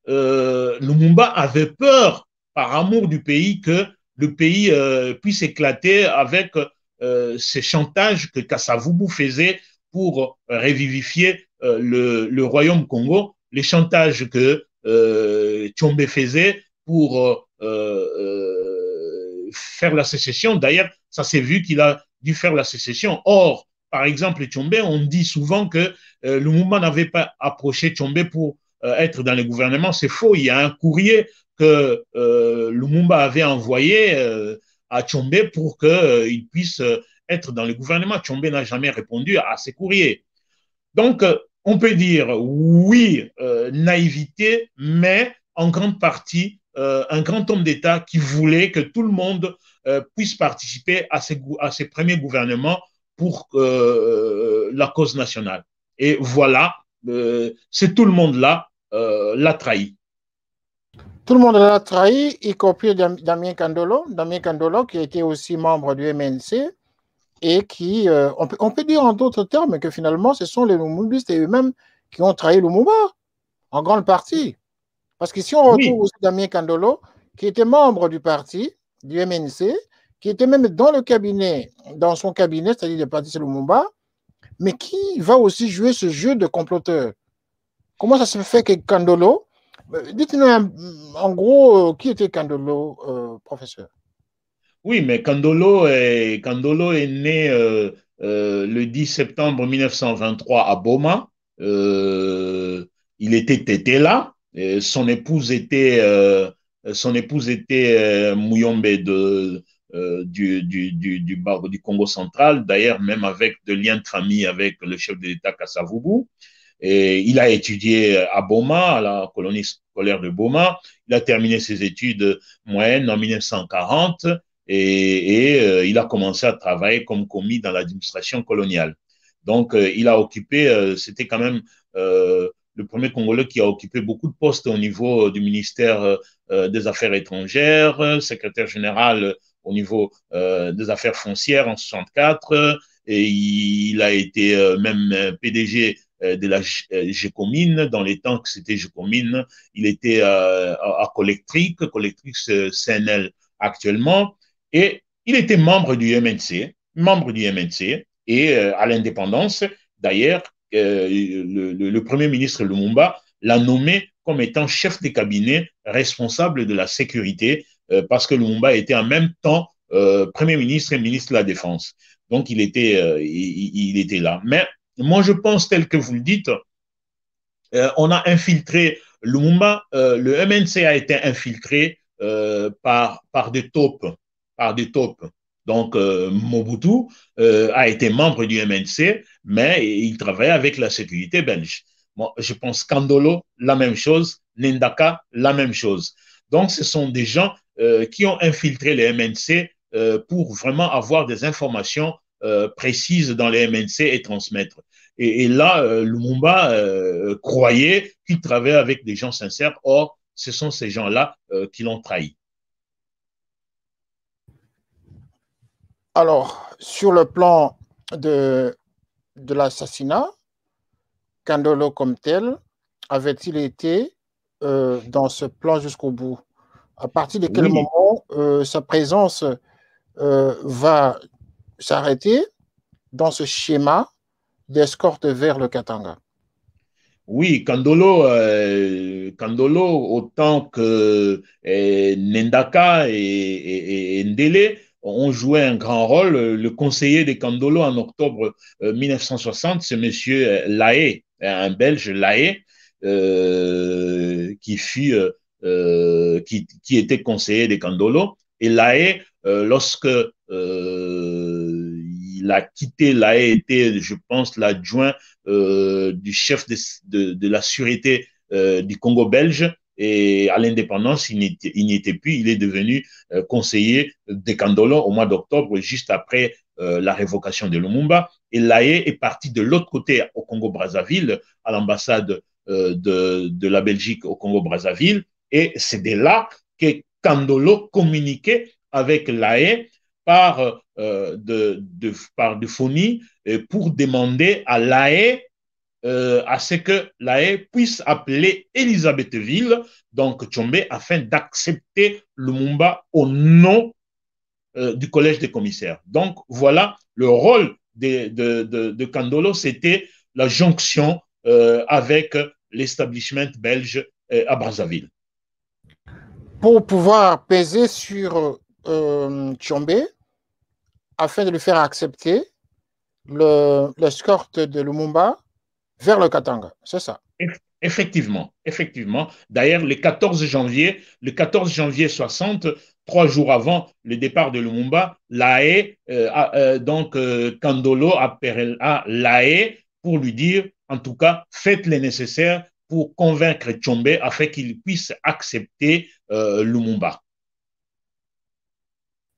Lumumba avait peur, par amour du pays, que le pays puisse éclater avec ces chantages que Kasavubu faisait pour revivifier le royaume Congo, les chantages que Tshombe faisait pour faire la sécession. D'ailleurs, ça s'est vu qu'il a dû faire la sécession. Or, par exemple, Tshombe, on dit souvent que Lumumba n'avait pas approché Tshombe pour être dans le gouvernement. C'est faux. Il y a un courrier que Lumumba avait envoyé à Tshombe pour qu'il puisse être dans le gouvernement. Tshombe n'a jamais répondu à ces courriers. Donc, on peut dire oui, naïveté, mais en grande partie, un grand homme d'État qui voulait que tout le monde puisse participer à ces premiers gouvernements pour la cause nationale. Et voilà, c'est tout le monde là l'a trahi. Tout le monde l'a trahi, y compris Damien Kandolo. Damien Kandolo, qui était aussi membre du MNC, et qui, on peut dire en d'autres termes que finalement, ce sont les Lumumbistes eux-mêmes qui ont trahi Lumumba, en grande partie. Parce qu'ici, on retrouve aussi Damien Kandolo, qui était membre du parti, du MNC, qui était même dans le cabinet, dans son cabinet, c'est-à-dire le parti Lumumba, mais qui va aussi jouer ce jeu de comploteur. Comment ça se fait que Kandolo, dites-nous en gros, qui était Kandolo, professeur? Oui, mais Kandolo est né le 10 septembre 1923 à Boma. Il était Tétéla. Son épouse était Muyombe du Congo central, d'ailleurs même avec des liens de famille avec le chef de l'État Kasavubu. Et il a étudié à Boma, à la colonie scolaire de Boma. Il a terminé ses études moyennes en 1940 et il a commencé à travailler comme commis dans l'administration coloniale. Donc, il a occupé, c'était quand même le premier Congolais qui a occupé beaucoup de postes au niveau du ministère des Affaires étrangères, secrétaire général au niveau des affaires foncières en 64, et il a été même PDG de la Gécomine, dans les temps que c'était Gécomine. Il était à Collectric CNL actuellement, et il était membre du MNC, et à l'indépendance, d'ailleurs, le Premier ministre Lumumba l'a nommé comme étant chef de cabinet responsable de la sécurité, parce que Lumumba était en même temps Premier ministre et ministre de la Défense. Donc, il était là. Mais moi, je pense, tel que vous le dites, on a infiltré Lumumba, le MNC a été infiltré par des taupes, Donc, Mobutu a été membre du MNC, mais il travaillait avec la sécurité belge. Moi, je pense Kandolo, la même chose, Nendaka, la même chose. Donc, ce sont des gens qui ont infiltré les MNC pour vraiment avoir des informations précises dans les MNC et transmettre. Et là, Lumumba croyait qu'il travaillait avec des gens sincères. Or, ce sont ces gens-là qui l'ont trahi. Alors, sur le plan de l'assassinat, Kandolo comme tel, avait-il été dans ce plan jusqu'au bout? À partir de quel moment sa présence va s'arrêter dans ce schéma d'escorte vers le Katanga? Oui, Kandolo, autant que Nendaka et Ndele ont joué un grand rôle. Le conseiller de Kandolo en octobre 1960, c'est monsieur Laé, un Belge Laé, qui était conseiller de Kandolo. Et Laé, lorsque il a quitté Laé, était, je pense, l'adjoint du chef de la sûreté du Congo belge, et à l'indépendance, il n'y était plus. Il est devenu conseiller de Kandolo au mois d'octobre, juste après la révocation de Lumumba. Et Laé est parti de l'autre côté au Congo-Brazzaville, à l'ambassade de la Belgique au Congo-Brazzaville. Et c'est de là que Kandolo communiquait avec Laé par de phonie pour demander à Laé à ce que Laé puisse appeler Elisabethville, donc Tchombe, afin d'accepter Lumumba au nom du collège des commissaires. Donc voilà, le rôle de Kandolo, c'était la jonction avec l'establishment belge à Brazzaville. Pour pouvoir peser sur Tchombe, afin de lui faire accepter l'escorte de Lumumba vers le Katanga, c'est ça? Effectivement. D'ailleurs, le 14 janvier 60, 3 jours avant le départ de Lumumba, Kandolo appellera Laé pour lui dire, en tout cas, faites le nécessaire pour convaincre Tchombe afin qu'il puisse accepter Lumumba.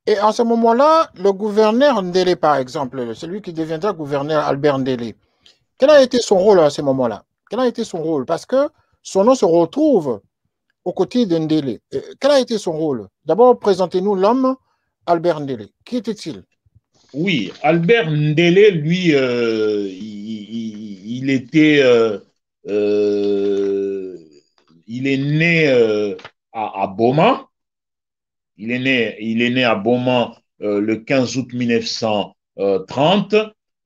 Et en ce moment-là, le gouverneur Ndele, par exemple, celui qui deviendra gouverneur, Albert Ndele, quel a été son rôle à ce moment-là? Quel a été son rôle? Parce que son nom se retrouve aux côtés de Ndele. Quel a été son rôle? D'abord, présentez-nous l'homme Albert Ndele. Qui était-il? Oui, Albert Ndele, lui, il est né à Boma. Il est né à Boma le 15 août 1930.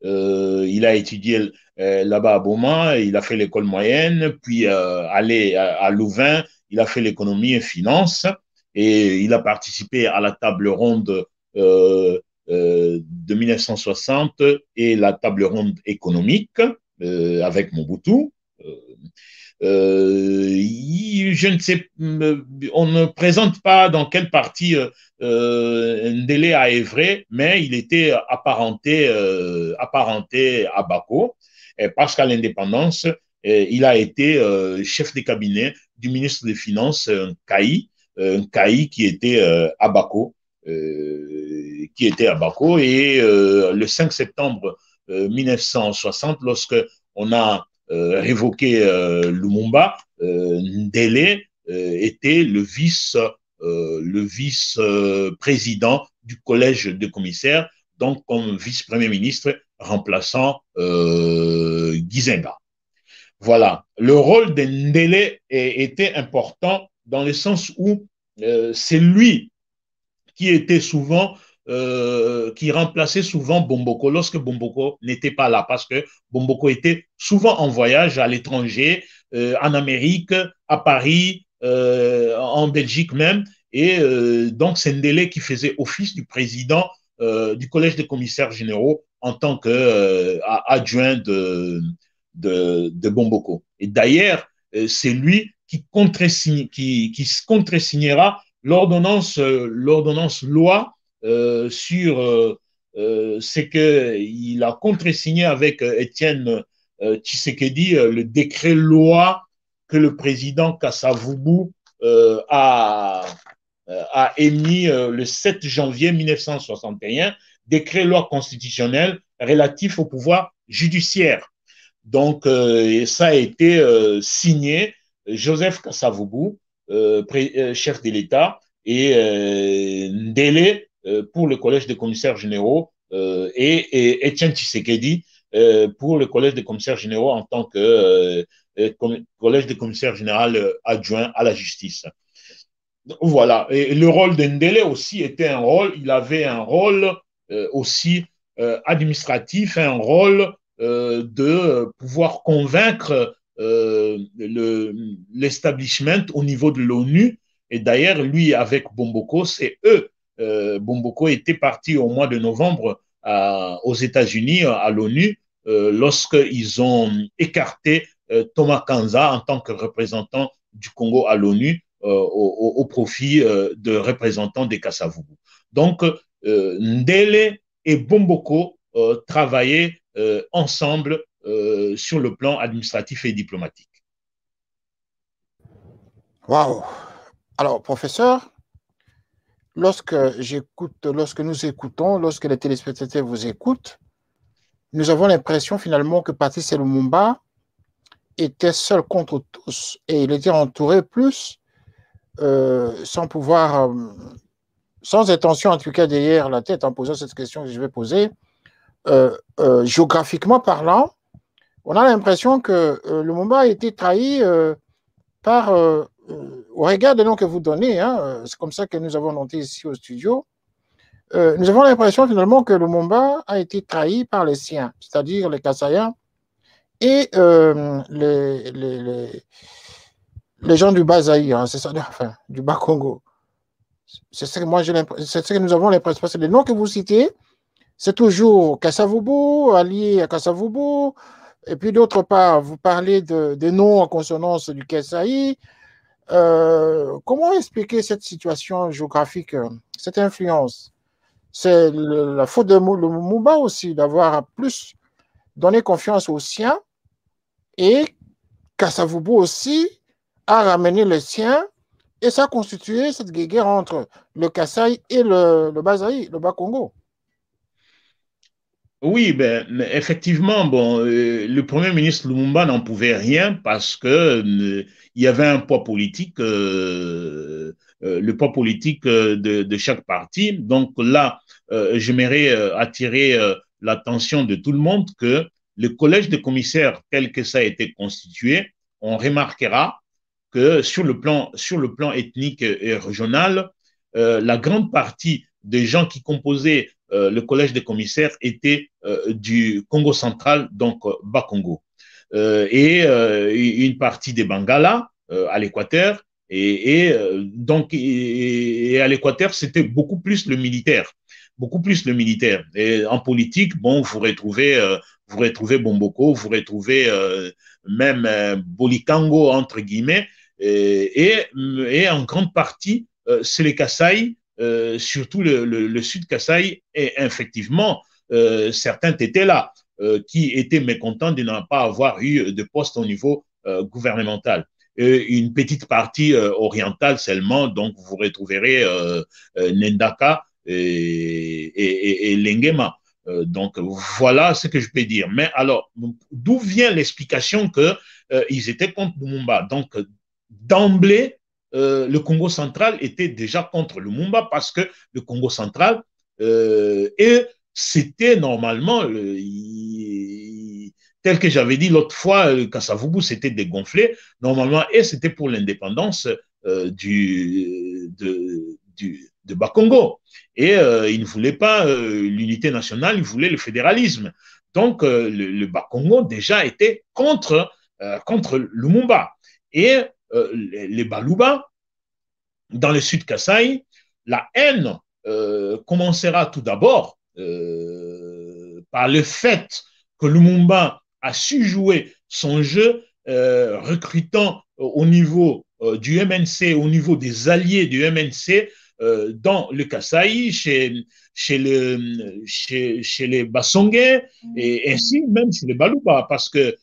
Il a étudié là-bas à Boma, il a fait l'école moyenne, puis allé à Louvain, il a fait l'économie et finance, et il a participé à la table ronde de 1960 et la table ronde économique avec Mobutu. Je ne sais, on ne présente pas dans quelle partie Ndele a œuvré, mais il était apparenté à Bako, parce qu'à l'indépendance, il a été chef de cabinet du ministre des Finances, Nkayi, qui était à Bako. Et le 5 septembre 1960, lorsque on a révoqué Lumumba, Ndele était le vice-président du collège de commissaires, donc comme vice-premier ministre remplaçant Gizenga. Voilà. Le rôle de Ndele était important dans le sens où c'est lui qui était souvent, qui remplaçait souvent Bomboko lorsque Bomboko n'était pas là, parce que Bomboko était souvent en voyage à l'étranger, en Amérique, à Paris, en Belgique même, et donc c'est Ndele qui faisait office du président du collège des commissaires généraux en tant qu'adjoint de Bomboko. Et d'ailleurs, c'est lui qui contresignera l'ordonnance loi sur ce qu'il a contresigné avec Étienne Tshisekedi, le décret loi que le président Kasavubu a émis le 7 janvier 1961, décret loi constitutionnel relatif au pouvoir judiciaire. Donc, ça a été signé Joseph Kasavubu, chef de l'État, et Ndele pour le collège des commissaires généraux et Étienne Tshisekedi pour le collège des commissaires généraux en tant que collège des commissaires généraux adjoint à la justice. Voilà. Et le rôle de Ndele aussi était il avait un rôle aussi administratif, un rôle de pouvoir convaincre l'establishment au niveau de l'ONU. Et d'ailleurs, lui, avec Bomboko, c'est eux. Bomboko était parti au mois de novembre aux États-Unis, à l'ONU, lorsqu'ils ont écarté Thomas Kanza en tant que représentant du Congo à l'ONU au profit de représentants des Kasavubu. Donc, Ndele et Bomboko travaillaient ensemble sur le plan administratif et diplomatique. Waouh! Alors, professeur, lorsque nous écoutons, lorsque les téléspectateurs vous écoutent, nous avons l'impression finalement que Patrice Lumumba était seul contre tous et il était entouré plus sans pouvoir, sans intention en tout cas derrière la tête en posant cette question que je vais poser. Géographiquement parlant, on a l'impression que Lumumba a été trahi par, au regard des noms que vous donnez, hein, c'est comme ça que nous avons noté ici au studio, nous avons l'impression finalement que Lumumba a été trahi par les siens, c'est-à-dire les Kasaïens et les gens du Bas-Zaïre, hein, c'est ça, enfin, du Bas-Congo. C'est ce que nous avons l'impression, parce que les noms que vous citez, c'est toujours Kasavubu, allié à Kasavubu, et puis d'autre part, vous parlez de noms en consonance du Kasaï. Comment expliquer cette situation géographique, cette influence? C'est la faute de Lumumba aussi, d'avoir plus donné confiance aux siens, et Kasavubu aussi a ramené les siens, et ça a constitué cette guerre entre le Kasaï et le Bas-Zaïre, le Bas-Congo. Oui, effectivement, bon, le Premier ministre Lumumba n'en pouvait rien parce que il y avait un poids politique, le poids politique de chaque parti. Donc là, j'aimerais attirer l'attention de tout le monde que le collège de commissaires tel que ça a été constitué, on remarquera que sur le plan ethnique et régional, la grande partie des gens qui composaient le collège des commissaires était du Congo central, donc Bas-Congo, et une partie des Bangala à l'Équateur, et à l'Équateur, c'était beaucoup plus le militaire. Beaucoup plus le militaire. Et en politique, bon, vous retrouvez Bomboko, vous retrouvez même Bolikango, entre guillemets, et en grande partie, c'est les Kasaï, surtout le sud Kasaï, et effectivement, certains étaient là. qui étaient mécontents de ne pas avoir eu de poste au niveau gouvernemental. Une petite partie orientale seulement, donc vous retrouverez Nendaka et Lengema. Donc voilà ce que je peux dire. Mais alors, d'où vient l'explication qu'ils étaient contre Lumumba? Donc d'emblée, le Congo central était déjà contre Lumumba parce que le Congo central, et c'était normalement, tel que j'avais dit l'autre fois, Kasavubu s'était dégonflé, normalement, et c'était pour l'indépendance de Bakongo. Et il ne voulait pas l'unité nationale, il voulait le fédéralisme. Donc, le Bakongo déjà était contre Lumumba. Et les Baluba, dans le sud Kasaï, la haine commencera tout d'abord par le fait que Lumumba a su jouer son jeu, recrutant au niveau du MNC, au niveau des alliés du MNC, dans le Kasaï, chez les Bassongais, et ainsi même chez les Baluba, parce que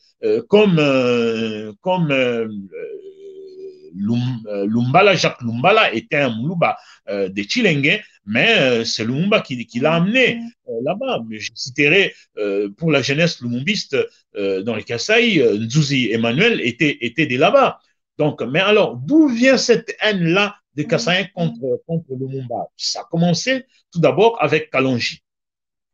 comme Lumbala, Jacques Lumbala était un Moulouba de Chilenge, mais c'est Lumumba qui l'a amené là-bas. Je citerai pour la jeunesse lumumbiste dans le Kasaï, Nzuzi Emmanuel était de là-bas. Donc, mais alors, d'où vient cette haine-là des Kassaïens contre Lumumba? Ça a commencé tout d'abord avec Kalonji,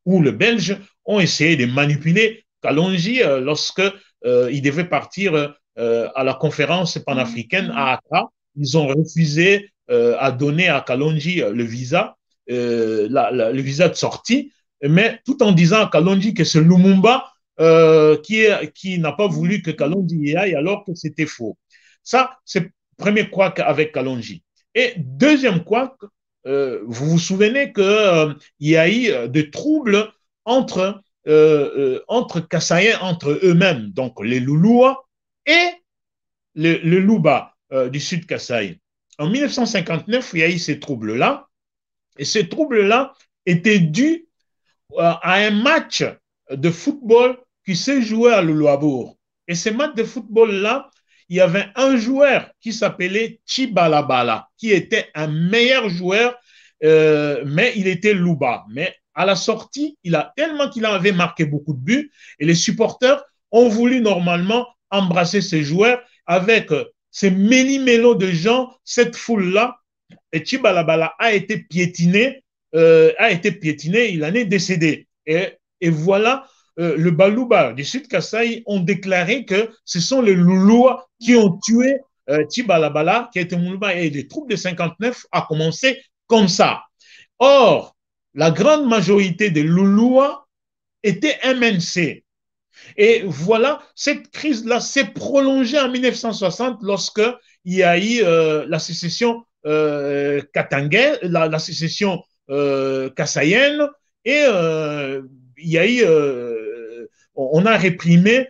où les Belges ont essayé de manipuler Kalonji lorsque il devait partir à la conférence panafricaine à Accra. Ils ont refusé à donner à Kalonji le visa, le visa de sortie, mais tout en disant à Kalonji que c'est Lumumba qui n'a pas voulu que Kalonji y aille alors que c'était faux. Ça, c'est le premier couac avec Kalonji. Et deuxième couac, vous vous souvenez qu'il y a eu des troubles entre Kassaïens, entre eux-mêmes, donc les Louloua et le Louba du Sud Kasaï. En 1959, il y a eu ces troubles-là, et ces troubles-là étaient dus à un match de football qui s'est joué à Louloabour. Et ces matchs de football-là, il y avait un joueur qui s'appelait Chibalabala, qui était un meilleur joueur, mais il était Louba. Mais à la sortie, tellement qu'il avait marqué beaucoup de buts, et les supporters ont voulu normalement embrasser ces joueurs avec ces méli-mélos de gens, cette foule-là, et Chibalabala a été piétiné, il en est décédé. Et voilà, le Baluba du Sud Kasaï ont déclaré que ce sont les Louloua qui ont tué Chibalabala, qui était Moulouba, et les troupes de 59 a commencé comme ça. Or, la grande majorité des Louloua étaient MNC. Et voilà, cette crise-là s'est prolongée en 1960 lorsque il y a eu la sécession katangais, la sécession kassaïenne, et il y a eu, on a réprimé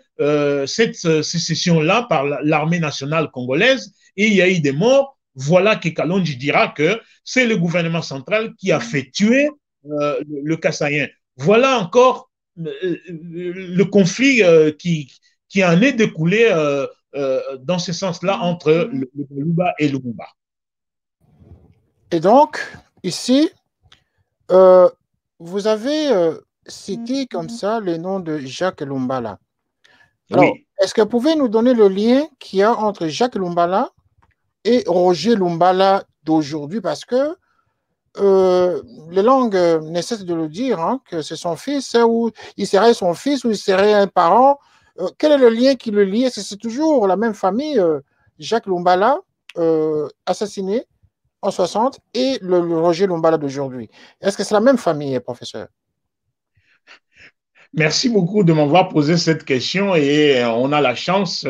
cette sécession-là par l'armée nationale congolaise, et il y a eu des morts. Voilà que Kalonji dira que c'est le gouvernement central qui a fait tuer le kassaïen. Voilà encore le conflit qui en est découlé dans ce sens-là entre le Baluba et le Lumumba. Et donc, ici, vous avez cité comme ça le nom de Jacques Lumbala. Alors, oui. Est-ce que vous pouvez nous donner le lien qu'il y a entre Jacques Lumbala et Roger Lumbala d'aujourd'hui? Parce que les langues ne cessent de le dire, hein, que c'est son fils, ou il serait son fils, ou il serait un parent. Quel est le lien qui le lie? Est-ce que c'est toujours la même famille, Jacques Lumbala, assassiné en 60, et le Roger Lumbala d'aujourd'hui? Est-ce que c'est la même famille, professeur? Merci beaucoup de m'avoir posé cette question, et on a la chance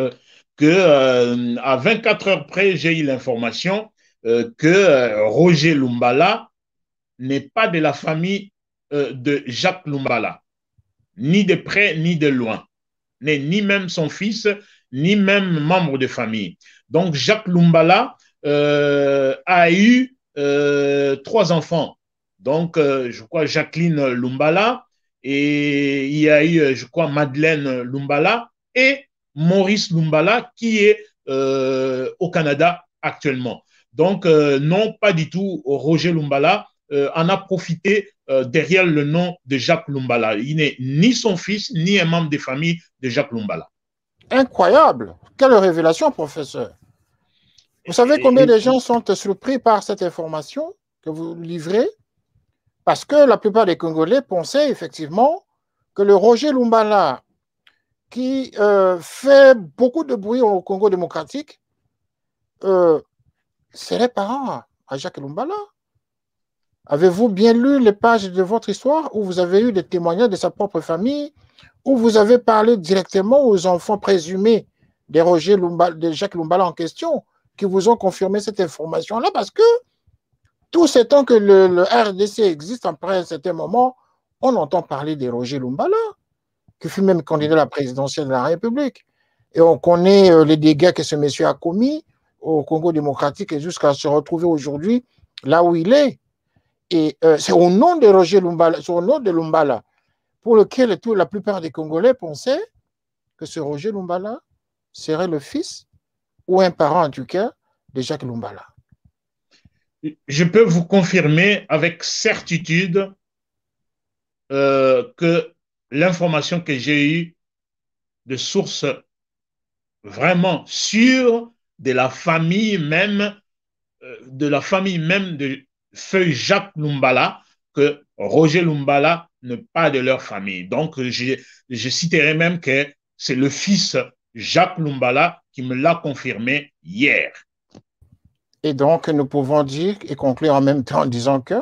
que à 24 heures près, j'ai eu l'information que Roger Lumbala n'est pas de la famille de Jacques Lumbala, ni de près ni de loin, n'est ni même son fils, ni même membre de famille. Donc Jacques Lumbala a eu 3 enfants. Donc je crois Jacqueline Lumbala, et il y a eu, je crois, Madeleine Lumbala et Maurice Lumbala qui est au Canada actuellement. Donc, non, pas du tout. Roger Lumbala en a profité derrière le nom de Jacques Lumbala. Il n'est ni son fils, ni un membre des familles de Jacques Lumbala. Incroyable! Quelle révélation, professeur! Vous savez combien de gens sont surpris par cette information que vous livrez? Parce que la plupart des Congolais pensaient effectivement que le Roger Lumbala, qui fait beaucoup de bruit au Congo démocratique, serait parent à Jacques Lumbala. Avez-vous bien lu les pages de votre histoire où vous avez eu des témoignages de sa propre famille, où vous avez parlé directement aux enfants présumés de Roger Lumbala, de Jacques Lumbala en question, qui vous ont confirmé cette information-là? Parce que tout ce temps que le RDC existe, après un certain moment, on entend parler de Roger Lumbala, qui fut même candidat à la présidentielle de la République. Et on connaît les dégâts que ce monsieur a commis au Congo démocratique et jusqu'à se retrouver aujourd'hui là où il est. Et c'est au nom de Roger Lumbala, c'est au nom de Lumbala, pour lequel la plupart des Congolais pensaient que ce Roger Lumbala serait le fils, ou un parent en tout cas, de Jacques Lumbala. Je peux vous confirmer avec certitude que l'information que j'ai eue de sources vraiment sûres de la famille même de feu Jacques Lumbala, que Roger Lumbala n'est pas de leur famille. Donc, je citerai même que c'est le fils Jacques Lumbala qui me l'a confirmé hier. Et donc, nous pouvons dire et conclure en même temps en disant que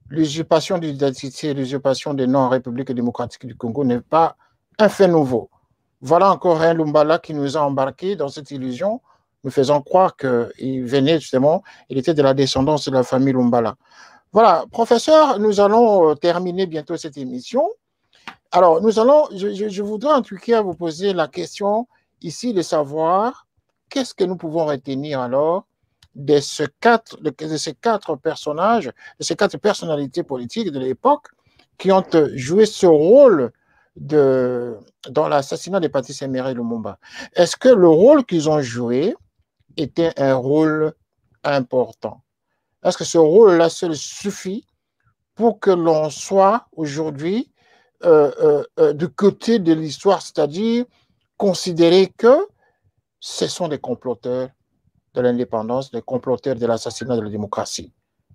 l'usurpation d'identité et l'usurpation des noms en République démocratique du Congo n'est pas un fait nouveau. Voilà encore un Lumbala qui nous a embarqués dans cette illusion, nous faisant croire qu'il venait justement, il était de la descendance de la famille Lumbala. Voilà, professeur, nous allons terminer bientôt cette émission. Alors, je voudrais en tout cas vous poser la question ici de savoir qu'est-ce que nous pouvons retenir alors de ces quatre personnages, de ces quatre personnalités politiques de l'époque qui ont joué ce rôle dans l'assassinat de Patrice Emery Lumumba. Est-ce que le rôle qu'ils ont joué était un rôle important? Est-ce que ce rôle-là seul suffit pour que l'on soit aujourd'hui du côté de l'histoire, c'est-à-dire considérer que ce sont des comploteurs de l'indépendance, des comploteurs de l'assassinat de la démocratie?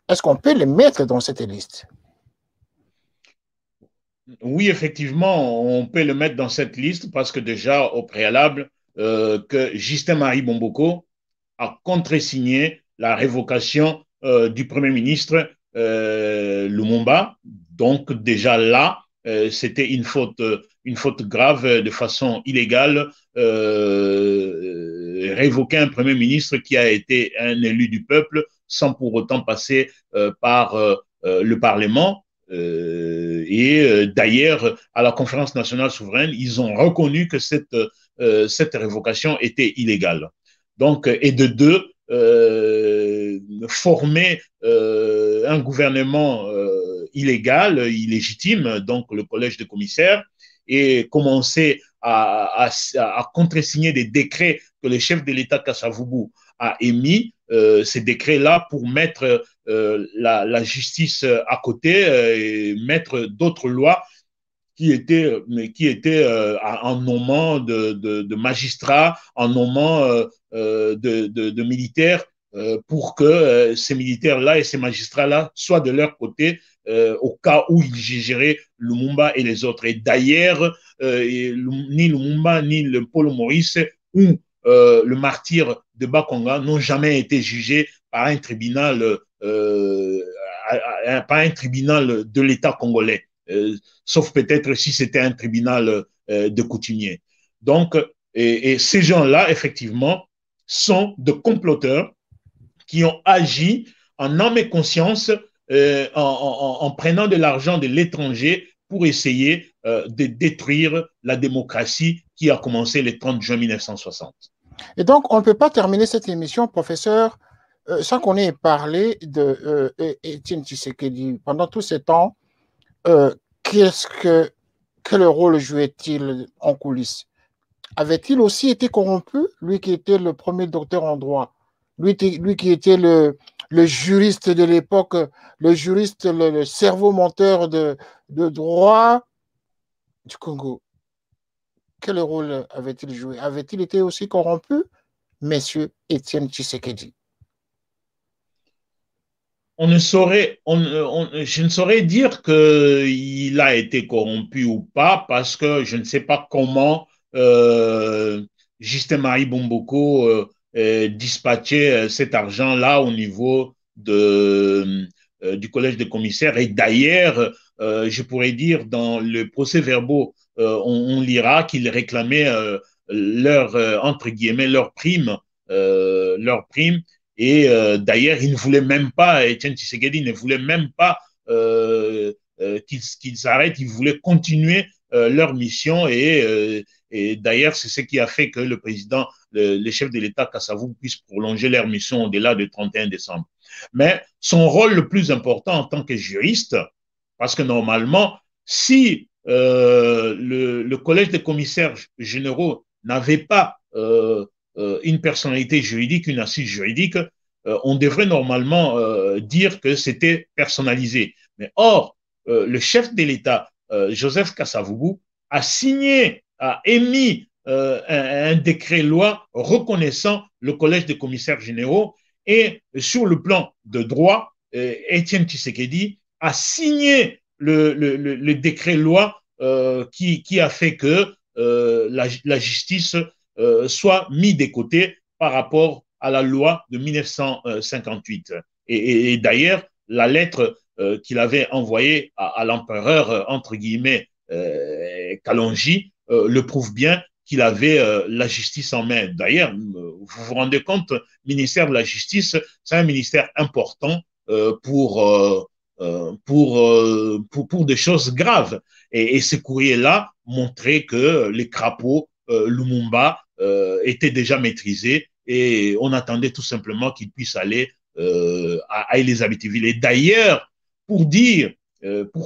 Est-ce qu'on peut les mettre dans cette liste? Oui, effectivement, on peut le mettre dans cette liste parce que déjà, au préalable, que Justin-Marie Bomboko a contresigné la révocation du Premier ministre Lumumba. Donc déjà là, c'était une faute grave de façon illégale, révoquer un Premier ministre qui a été un élu du peuple sans pour autant passer par le Parlement. D'ailleurs, à la Conférence nationale souveraine, ils ont reconnu que cette révocation était illégale. Donc, et de deux, former un gouvernement illégal, illégitime, donc le collège de commissaires, et commencer à contresigner des décrets que le chef de l'État Kasavubu a émis, ces décrets-là pour mettre la justice à côté et mettre d'autres lois qui étaient en nommant de magistrats, en nommant de militaires, pour que ces militaires-là et ces magistrats-là soient de leur côté au cas où ils jugeraient Lumumba et les autres. Et d'ailleurs, ni Lumumba, ni le Paul Maurice ou le martyr de Bakonga n'ont jamais été jugés par un tribunal, de l'État congolais. Sauf peut-être si c'était un tribunal de coutumiers. Donc, et ces gens-là, effectivement, sont de comploteurs qui ont agi en âme et conscience en prenant de l'argent de l'étranger pour essayer de détruire la démocratie qui a commencé le 30 juin 1960. Et donc, on ne peut pas terminer cette émission, professeur, sans qu'on ait parlé de Étienne Tshisekedi pendant tout ce temps, quel rôle jouait-il en coulisses? Avait-il aussi été corrompu, lui qui était le premier docteur en droit, lui qui était le juriste de l'époque, le juriste, le cerveau monteur de droit du Congo? Quel rôle avait-il joué? Avait-il été aussi corrompu, Monsieur Étienne Tshisekedi? On ne saurait, je ne saurais dire qu'il a été corrompu ou pas parce que je ne sais pas comment Justin Marie Bomboko dispatchait cet argent-là au niveau du collège des commissaires. Et d'ailleurs, je pourrais dire dans le procès-verbaux, on lira qu'ils réclamaient leur, entre guillemets, leur prime. Et d'ailleurs, il ne voulait même pas, Etienne Tshisekedi ne voulait même pas qu'ils arrêtent, ils voulaient continuer leur mission. Et d'ailleurs, c'est ce qui a fait que le président, le chef de l'État, Kassavou, puisse prolonger leur mission au-delà du 31 décembre. Mais son rôle le plus important en tant que juriste, parce que normalement, si le collège des commissaires généraux n'avait pas une personnalité juridique, une assise juridique, on devrait normalement dire que c'était personnalisé. Mais or, le chef de l'État, Joseph Kasavubu, a émis un décret-loi reconnaissant le collège des commissaires généraux et sur le plan de droit, Étienne Tshisekedi a signé le décret-loi qui a fait que la justice soit mise de côté par rapport à la loi de 1958. Et d'ailleurs, la lettre qu'il avait envoyée à l'empereur, entre guillemets, Kalonji, le prouve bien qu'il avait la justice en main. D'ailleurs, vous vous rendez compte, le ministère de la Justice, c'est un ministère important pour des choses graves. Et ce courrier-là montrait que les crapauds Lumumba était déjà maîtrisé et on attendait tout simplement qu'il puisse aller à Elisabethville. Et d'ailleurs, pour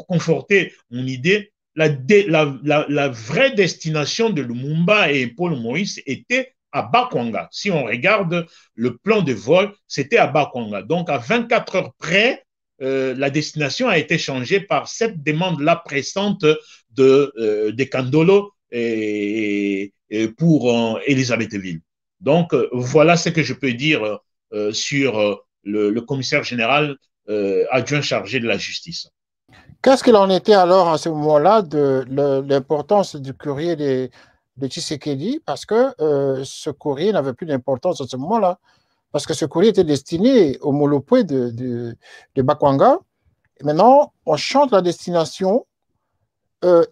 conforter mon idée, la vraie destination de Lumumba et Paul Maurice était à Bakwanga. Si on regarde le plan de vol, c'était à Bakwanga. Donc, à 24 heures près, la destination a été changée par cette demande-là pressante de Kandolo et pour Elisabethville. Donc, voilà ce que je peux dire sur le commissaire général adjoint chargé de la justice. Qu'est-ce qu'il en était alors à ce moment-là de l'importance du courrier de Tshisekedi? Parce que ce courrier n'avait plus d'importance à ce moment-là. Parce que ce courrier était destiné au Molopoué de Bakwanga. Et maintenant, on change la destination.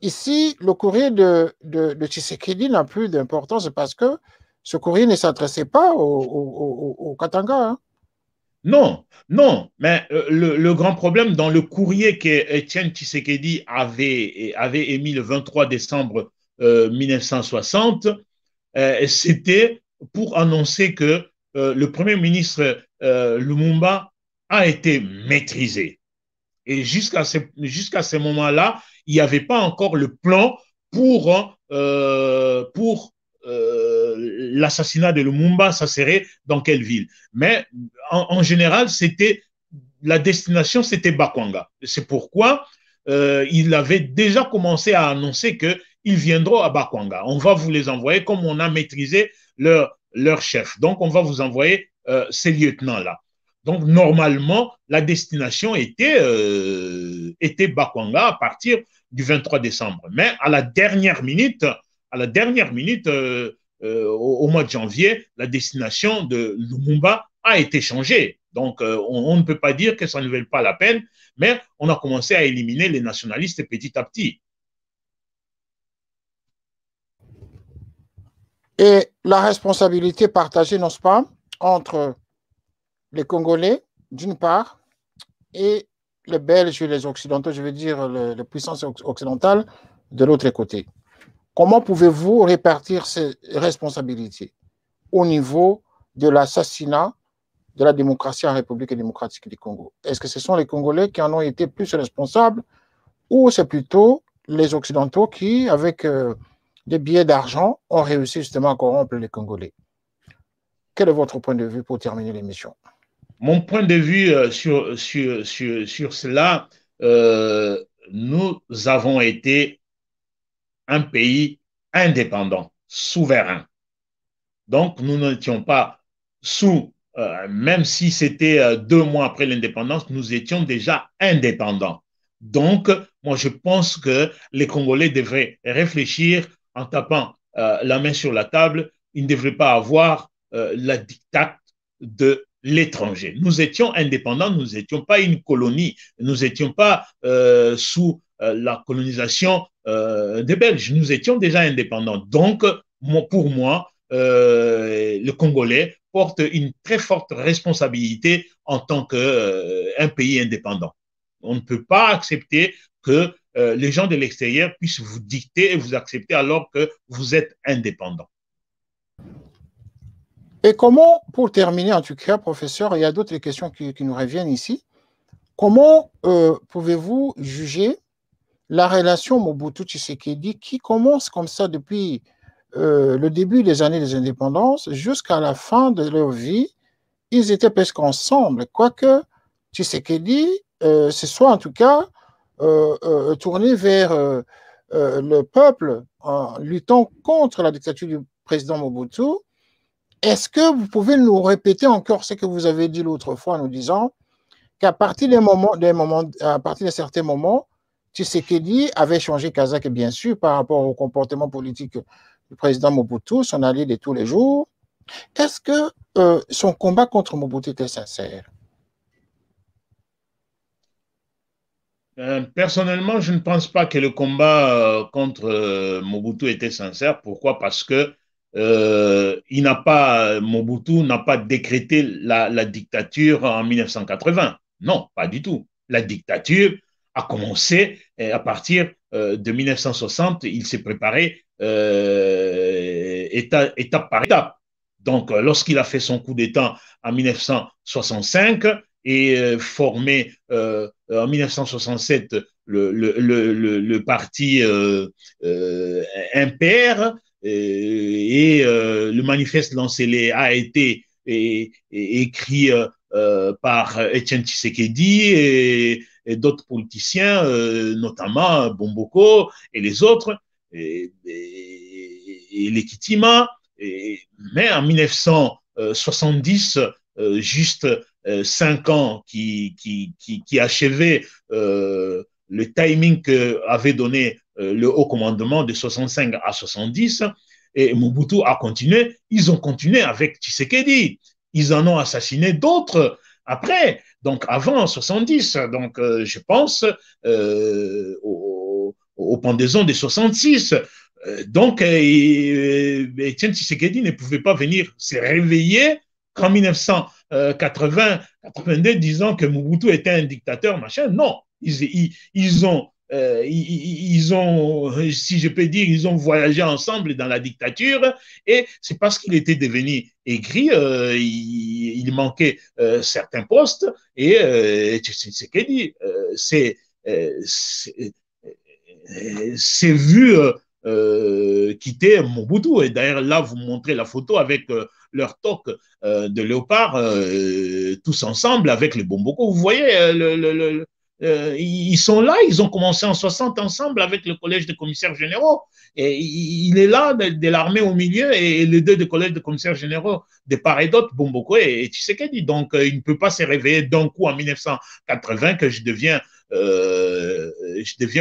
Ici, le courrier de Tshisekedi n'a plus d'importance parce que ce courrier ne s'adressait pas au Katanga. Hein. Non, non, mais le grand problème dans le courrier qu'Étienne Tshisekedi avait émis le 23 décembre 1960, c'était pour annoncer que le Premier ministre Lumumba a été maîtrisé. Et jusqu'à ce moment-là, il n'y avait pas encore le plan pour l'assassinat de Lumumba, ça serait dans quelle ville. Mais en général, la destination, c'était Bakwanga. C'est pourquoi il avait déjà commencé à annoncer qu'ils viendront à Bakwanga. On va vous les envoyer comme on a maîtrisé leur chef. Donc, on va vous envoyer ces lieutenants-là. Donc, normalement, la destination était Bakwanga à partir du 23 décembre. Mais à la dernière minute, au mois de janvier, la destination de Lumumba a été changée. Donc, on ne peut pas dire que ça ne vaut pas la peine, mais on a commencé à éliminer les nationalistes petit à petit. Et la responsabilité partagée, n'est-ce pas, entre les Congolais, d'une part, et les Belges et les Occidentaux, je veux dire les puissances occidentales, de l'autre côté. Comment pouvez-vous répartir ces responsabilités au niveau de l'assassinat de la démocratie en République démocratique du Congo? Est-ce que ce sont les Congolais qui en ont été plus responsables ou c'est plutôt les Occidentaux qui, avec des billets d'argent, ont réussi justement à corrompre les Congolais? Quel est votre point de vue pour terminer l'émission? Mon point de vue sur cela, euh, nous avons été un pays indépendant, souverain. Donc, nous n'étions pas sous, même si c'était 2 mois après l'indépendance, nous étions déjà indépendants. Donc, moi, je pense que les Congolais devraient réfléchir en tapant la main sur la table. Ils ne devraient pas avoir la dictate de l'étranger. Nous étions indépendants, nous n'étions pas une colonie, nous n'étions pas sous la colonisation des Belges, nous étions déjà indépendants. Donc, pour moi, le Congolais porte une très forte responsabilité en tant qu'un pays indépendant. On ne peut pas accepter que les gens de l'extérieur puissent vous dicter et vous accepter alors que vous êtes indépendant. Et comment, pour terminer en tout cas, professeur, il y a d'autres questions qui nous reviennent ici. Comment pouvez-vous juger la relation Mobutu-Tshisekedi qui commence comme ça depuis le début des années des indépendances jusqu'à la fin de leur vie? Ils étaient presque ensemble, quoique Tshisekedi se soit en tout cas tourné vers le peuple en luttant contre la dictature du président Mobutu. Est-ce que vous pouvez nous répéter encore ce que vous avez dit l'autre fois en nous disant qu'à partir à partir de certains moments, Tshisekedi avait changé Kazakh, bien sûr, par rapport au comportement politique du président Mobutu, son allié de tous les jours. Est-ce que son combat contre Mobutu était sincère? Personnellement, je ne pense pas que le combat contre Mobutu était sincère. Pourquoi? Parce que Mobutu n'a pas décrété la dictature en 1980. Non, pas du tout. La dictature a commencé à partir de 1960. Il s'est préparé étape par étape. Donc, lorsqu'il a fait son coup d'État en 1965 et formé en 1967 le parti Impair, et le manifeste lancé a été écrit par Etienne Tshisekedi et d'autres politiciens, notamment Bomboko et les autres, et Lekitima. Mais en 1970, juste 5 ans qui achevait le timing qu'avait donné le haut commandement de 65 à 70, et Mobutu a continué. Ils ont continué avec Tshisekedi. Ils en ont assassiné d'autres après, donc avant 70. Donc, je pense aux pendaisons de 66. Donc, Etienne Tshisekedi ne pouvait pas venir se réveiller qu'en 1980, 82, disant que Mobutu était un dictateur, machin. Non, ils ont, si je peux dire, ils ont voyagé ensemble dans la dictature, et c'est parce qu'il était devenu aigri, il manquait certains postes, et Tshisekedi c'est vu quitter Mobutu. Et d'ailleurs, là, vous montrez la photo avec leur toque de léopard, tous ensemble, avec les Bomboko. Vous voyez, ils sont là, ils ont commencé en 60 ensemble avec le collège de commissaires généraux. Et il est là, de l'armée au milieu, et les deux de collège de commissaires généraux, de part et d'autre, Bomboko et Tshisekedi. Donc, il ne peut pas se réveiller d'un coup en 1980 que je deviens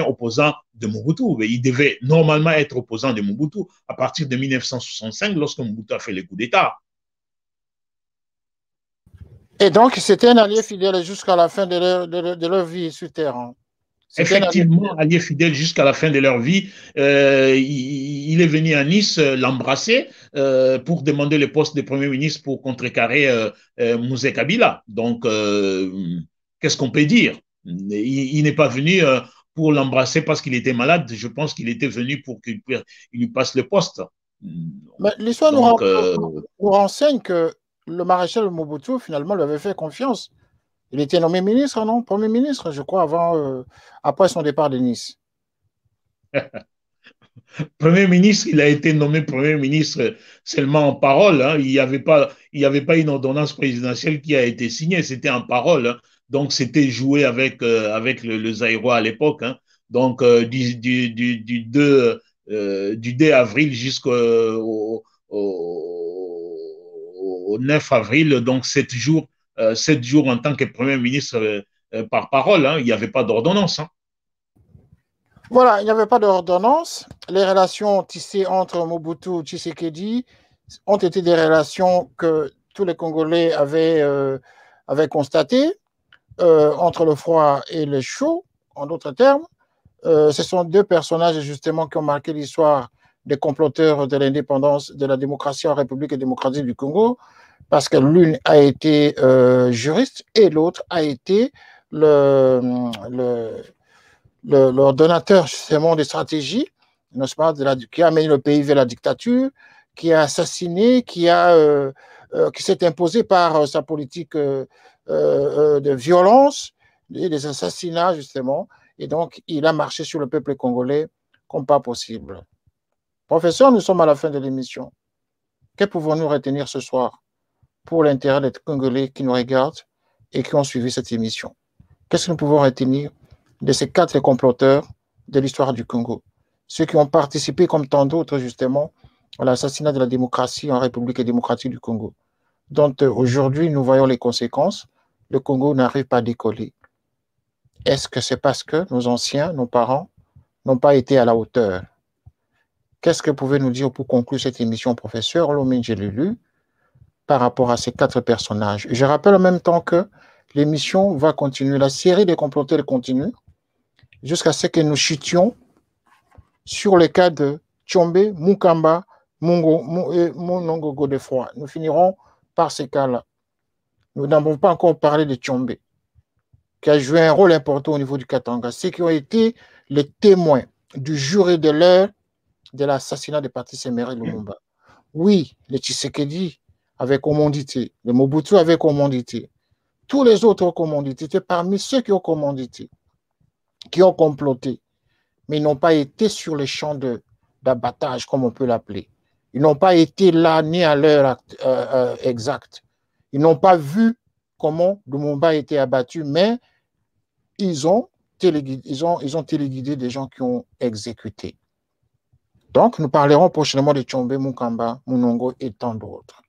opposant de Mobutu. Il devait normalement être opposant de Mobutu à partir de 1965, lorsque Mobutu a fait le coup d'État. Et donc, c'était un allié fidèle jusqu'à la fin de leur vie sur Terre. Hein. Effectivement, allié fidèle jusqu'à la fin de leur vie. Il est venu à Nice l'embrasser pour demander le poste de Premier ministre pour contrecarrer Mouzé Kabila. Donc, qu'est-ce qu'on peut dire? Il n'est pas venu pour l'embrasser parce qu'il était malade. Je pense qu'il était venu pour qu'il lui passe le poste. L'histoire nous renseigne que le maréchal Mobutu, finalement, lui avait fait confiance. Il était nommé ministre, non? Premier ministre, je crois, après son départ de Nice. Premier ministre, il a été nommé Premier ministre seulement en parole, hein. Il n'y avait pas une ordonnance présidentielle qui a été signée, c'était en parole, hein. Donc, c'était joué avec le Zaïrois à l'époque, hein. Donc, du 2 avril jusqu'au 9 avril, donc 7 jours, 7 jours en tant que Premier ministre par parole, hein. Il n'y avait pas d'ordonnance, hein. Voilà, il n'y avait pas d'ordonnance. Les relations tissées entre Mobutu et Tshisekedi ont été des relations que tous les Congolais avaient constatées, entre le froid et le chaud, en d'autres termes. Ce sont deux personnages justement qui ont marqué l'histoire des comploteurs de l'indépendance de la démocratie en République démocratique du Congo, parce que l'une a été juriste et l'autre a été l'ordonnateur justement des stratégies, n'est-ce pas, qui a amené le pays vers la dictature, qui a assassiné, qui s'est imposé par sa politique de violence et des assassinats justement, et donc il a marché sur le peuple congolais comme pas possible. Professeur, nous sommes à la fin de l'émission. Que pouvons-nous retenir ce soir pour l'intérêt des Congolais qui nous regardent et qui ont suivi cette émission? Qu'est-ce que nous pouvons retenir de ces 4 comploteurs de l'histoire du Congo, ceux qui ont participé, comme tant d'autres, justement, à l'assassinat de la démocratie en République démocratique du Congo, dont aujourd'hui nous voyons les conséquences. Le Congo n'arrive pas à décoller. Est-ce que c'est parce que nos anciens, nos parents, n'ont pas été à la hauteur? Qu'est-ce que vous pouvez nous dire pour conclure cette émission, professeur Lomé Djelulu, par rapport à ces 4 personnages? Je rappelle en même temps que l'émission va continuer, la série des comploteurs continue, jusqu'à ce que nous chutions sur le cas de Tshombe, Mukamba, Monongo Godefroy. Nous finirons par ces cas-là. Nous n'avons pas encore parlé de Tshombe, qui a joué un rôle important au niveau du Katanga. Ceux qui ont été les témoins du jour et de l'heure de l'assassinat de Patrice Emery Lumumba. Oui, le Tshisekedi avait commandité, le Mobutu avait commandité. Tous les autres ont commandité. C'était parmi ceux qui ont commandité, qui ont comploté, mais ils n'ont pas été sur les champs d'abattage, comme on peut l'appeler. Ils n'ont pas été là ni à l'heure exacte. Ils n'ont pas vu comment Lumumba a été abattu, mais ils ont téléguidé des gens qui ont exécuté. Donc, nous parlerons prochainement de Tshombe, Mukamba, Monongo et tant d'autres.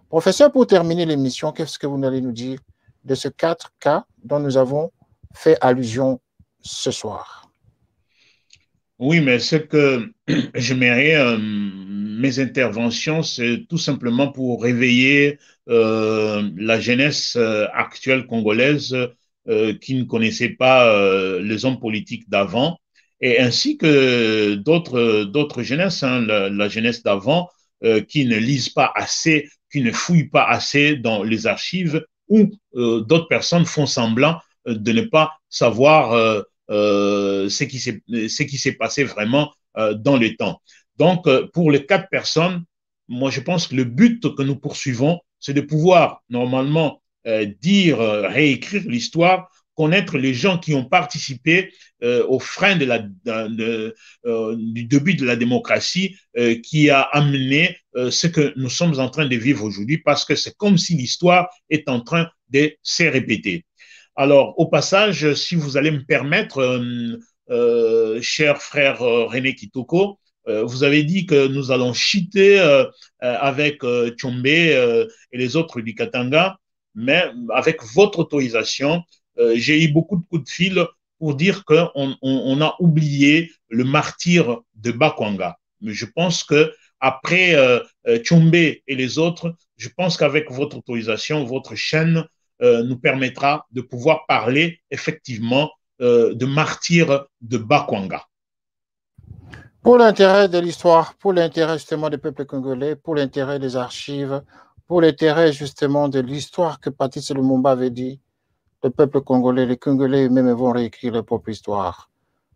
Professeur, pour terminer l'émission, qu'est-ce que vous allez nous dire de ces 4 cas dont nous avons fait allusion ce soir? Oui, mais ce que j'aimerais, mes interventions, c'est tout simplement pour réveiller la jeunesse actuelle congolaise qui ne connaissait pas les hommes politiques d'avant, et ainsi que d'autres jeunesses, hein, la jeunesse d'avant, qui ne lisent pas assez, qui ne fouillent pas assez dans les archives, ou d'autres personnes font semblant de ne pas savoir ce qui s'est passé vraiment dans le temps. Donc, pour les 4 personnes, moi, je pense que le but que nous poursuivons, c'est de pouvoir normalement réécrire l'histoire, connaître les gens qui ont participé au frein du début de la démocratie qui a amené ce que nous sommes en train de vivre aujourd'hui, parce que c'est comme si l'histoire est en train de se répéter. Alors, au passage, si vous allez me permettre, cher frère René Kitoko, vous avez dit que nous allons chiter avec Tshombe et les autres du Katanga, mais avec votre autorisation, j'ai eu beaucoup de coups de fil pour dire qu'on a oublié le martyr de Bakwanga. Mais je pense que après Tshombe et les autres, je pense qu'avec votre autorisation, votre chaîne nous permettra de pouvoir parler effectivement de martyrs de Bakwanga. Pour l'intérêt de l'histoire, pour l'intérêt justement des peuples congolais, pour l'intérêt des archives, pour l'intérêt justement de l'histoire que Patrice Lumumba avait dit, le peuple congolais, les Congolais eux-mêmes vont réécrire leur propre histoire.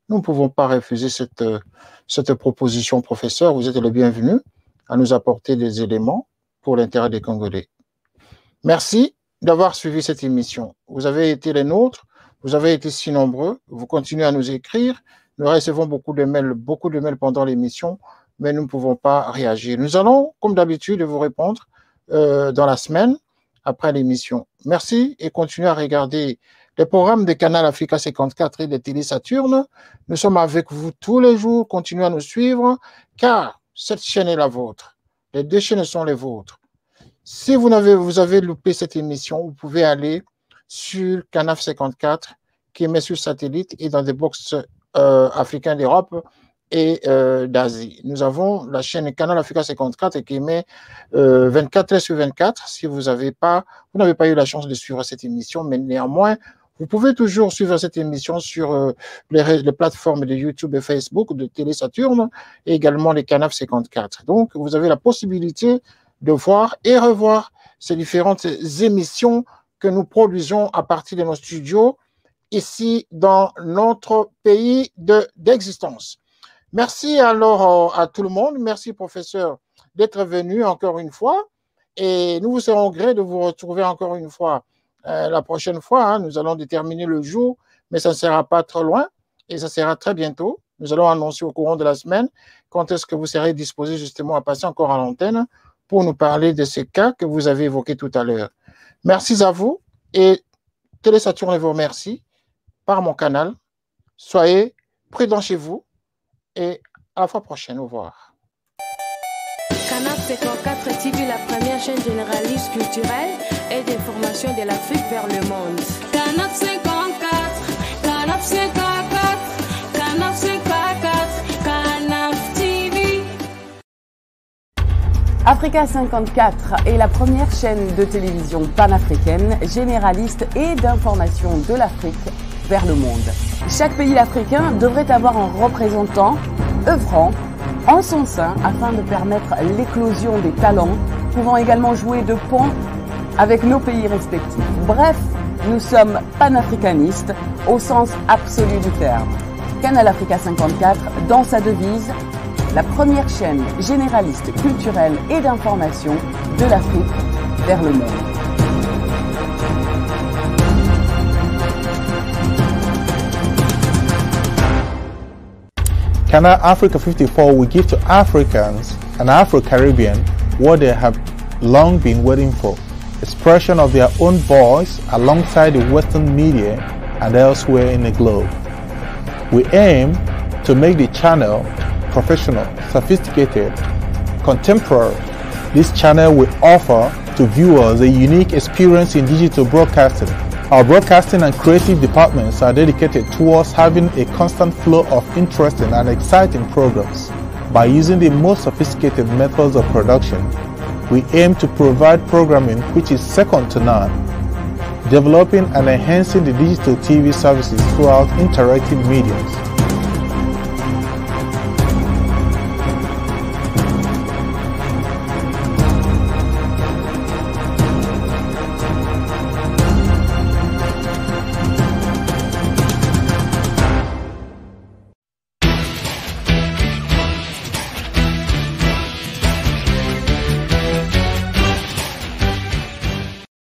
Nous ne pouvons pas refuser cette proposition, professeur. Vous êtes le bienvenu à nous apporter des éléments pour l'intérêt des Congolais. Merci d'avoir suivi cette émission. Vous avez été les nôtres, vous avez été si nombreux, vous continuez à nous écrire. Nous recevons beaucoup de mails pendant l'émission, mais nous ne pouvons pas réagir. Nous allons, comme d'habitude, vous répondre dans la semaine après l'émission. Merci et continuez à regarder les programmes de Canal Africa 54 et de Télé Saturne. Nous sommes avec vous tous les jours. Continuez à nous suivre car cette chaîne est la vôtre. Les deux chaînes sont les vôtres. Si vous avez loupé cette émission, vous pouvez aller sur Canal 54 qui émet sur satellite et dans des box africains d'Europe et d'Asie. Nous avons la chaîne Canal Africa 54 qui émet 24 heures sur 24. Si vous n'avez pas eu la chance de suivre cette émission, mais néanmoins, vous pouvez toujours suivre cette émission sur les plateformes de YouTube et Facebook, de Télé Saturne et également les Canal 54. Donc, vous avez la possibilité de voir et revoir ces différentes émissions que nous produisons à partir de nos studios ici dans notre pays d'existence. Merci alors à tout le monde. Merci, professeur, d'être venu encore une fois. Et nous vous serons gré de vous retrouver encore une fois la prochaine fois. Hein. Nous allons déterminer le jour, mais ça ne sera pas trop loin et ça sera très bientôt. Nous allons annoncer au courant de la semaine quand est-ce que vous serez disposé justement à passer encore à l'antenne pour nous parler de ces cas que vous avez évoqués tout à l'heure. Merci à vous et Télé Saturne vous remercie par mon canal. Soyez prudents chez vous et à la fois prochaine. Au revoir. Canal 54 TV, la première chaîne généraliste culturelle et d'information de l'Afrique vers le monde. Canal 54, Canal 54, Canal 54, Canal TV. Africa 54 est la première chaîne de télévision panafricaine, généraliste et d'information de l'Afrique vers le monde. Chaque pays africain devrait avoir un représentant œuvrant en son sein afin de permettre l'éclosion des talents, pouvant également jouer de pont avec nos pays respectifs. Bref, nous sommes panafricanistes au sens absolu du terme. Canal Africa 54, dans sa devise, la première chaîne généraliste culturelle et d'information de l'Afrique vers le monde. Canal Africa 54 will give to Africans and Afro-Caribbean what they have long been waiting for, expression of their own voice alongside the Western media and elsewhere in the globe. We aim to make the channel professional, sophisticated, contemporary. This channel will offer to viewers a unique experience in digital broadcasting. Our broadcasting and creative departments are dedicated towards having a constant flow of interesting and exciting programs. By using the most sophisticated methods of production, we aim to provide programming which is second to none, developing and enhancing the digital TV services throughout interactive mediums.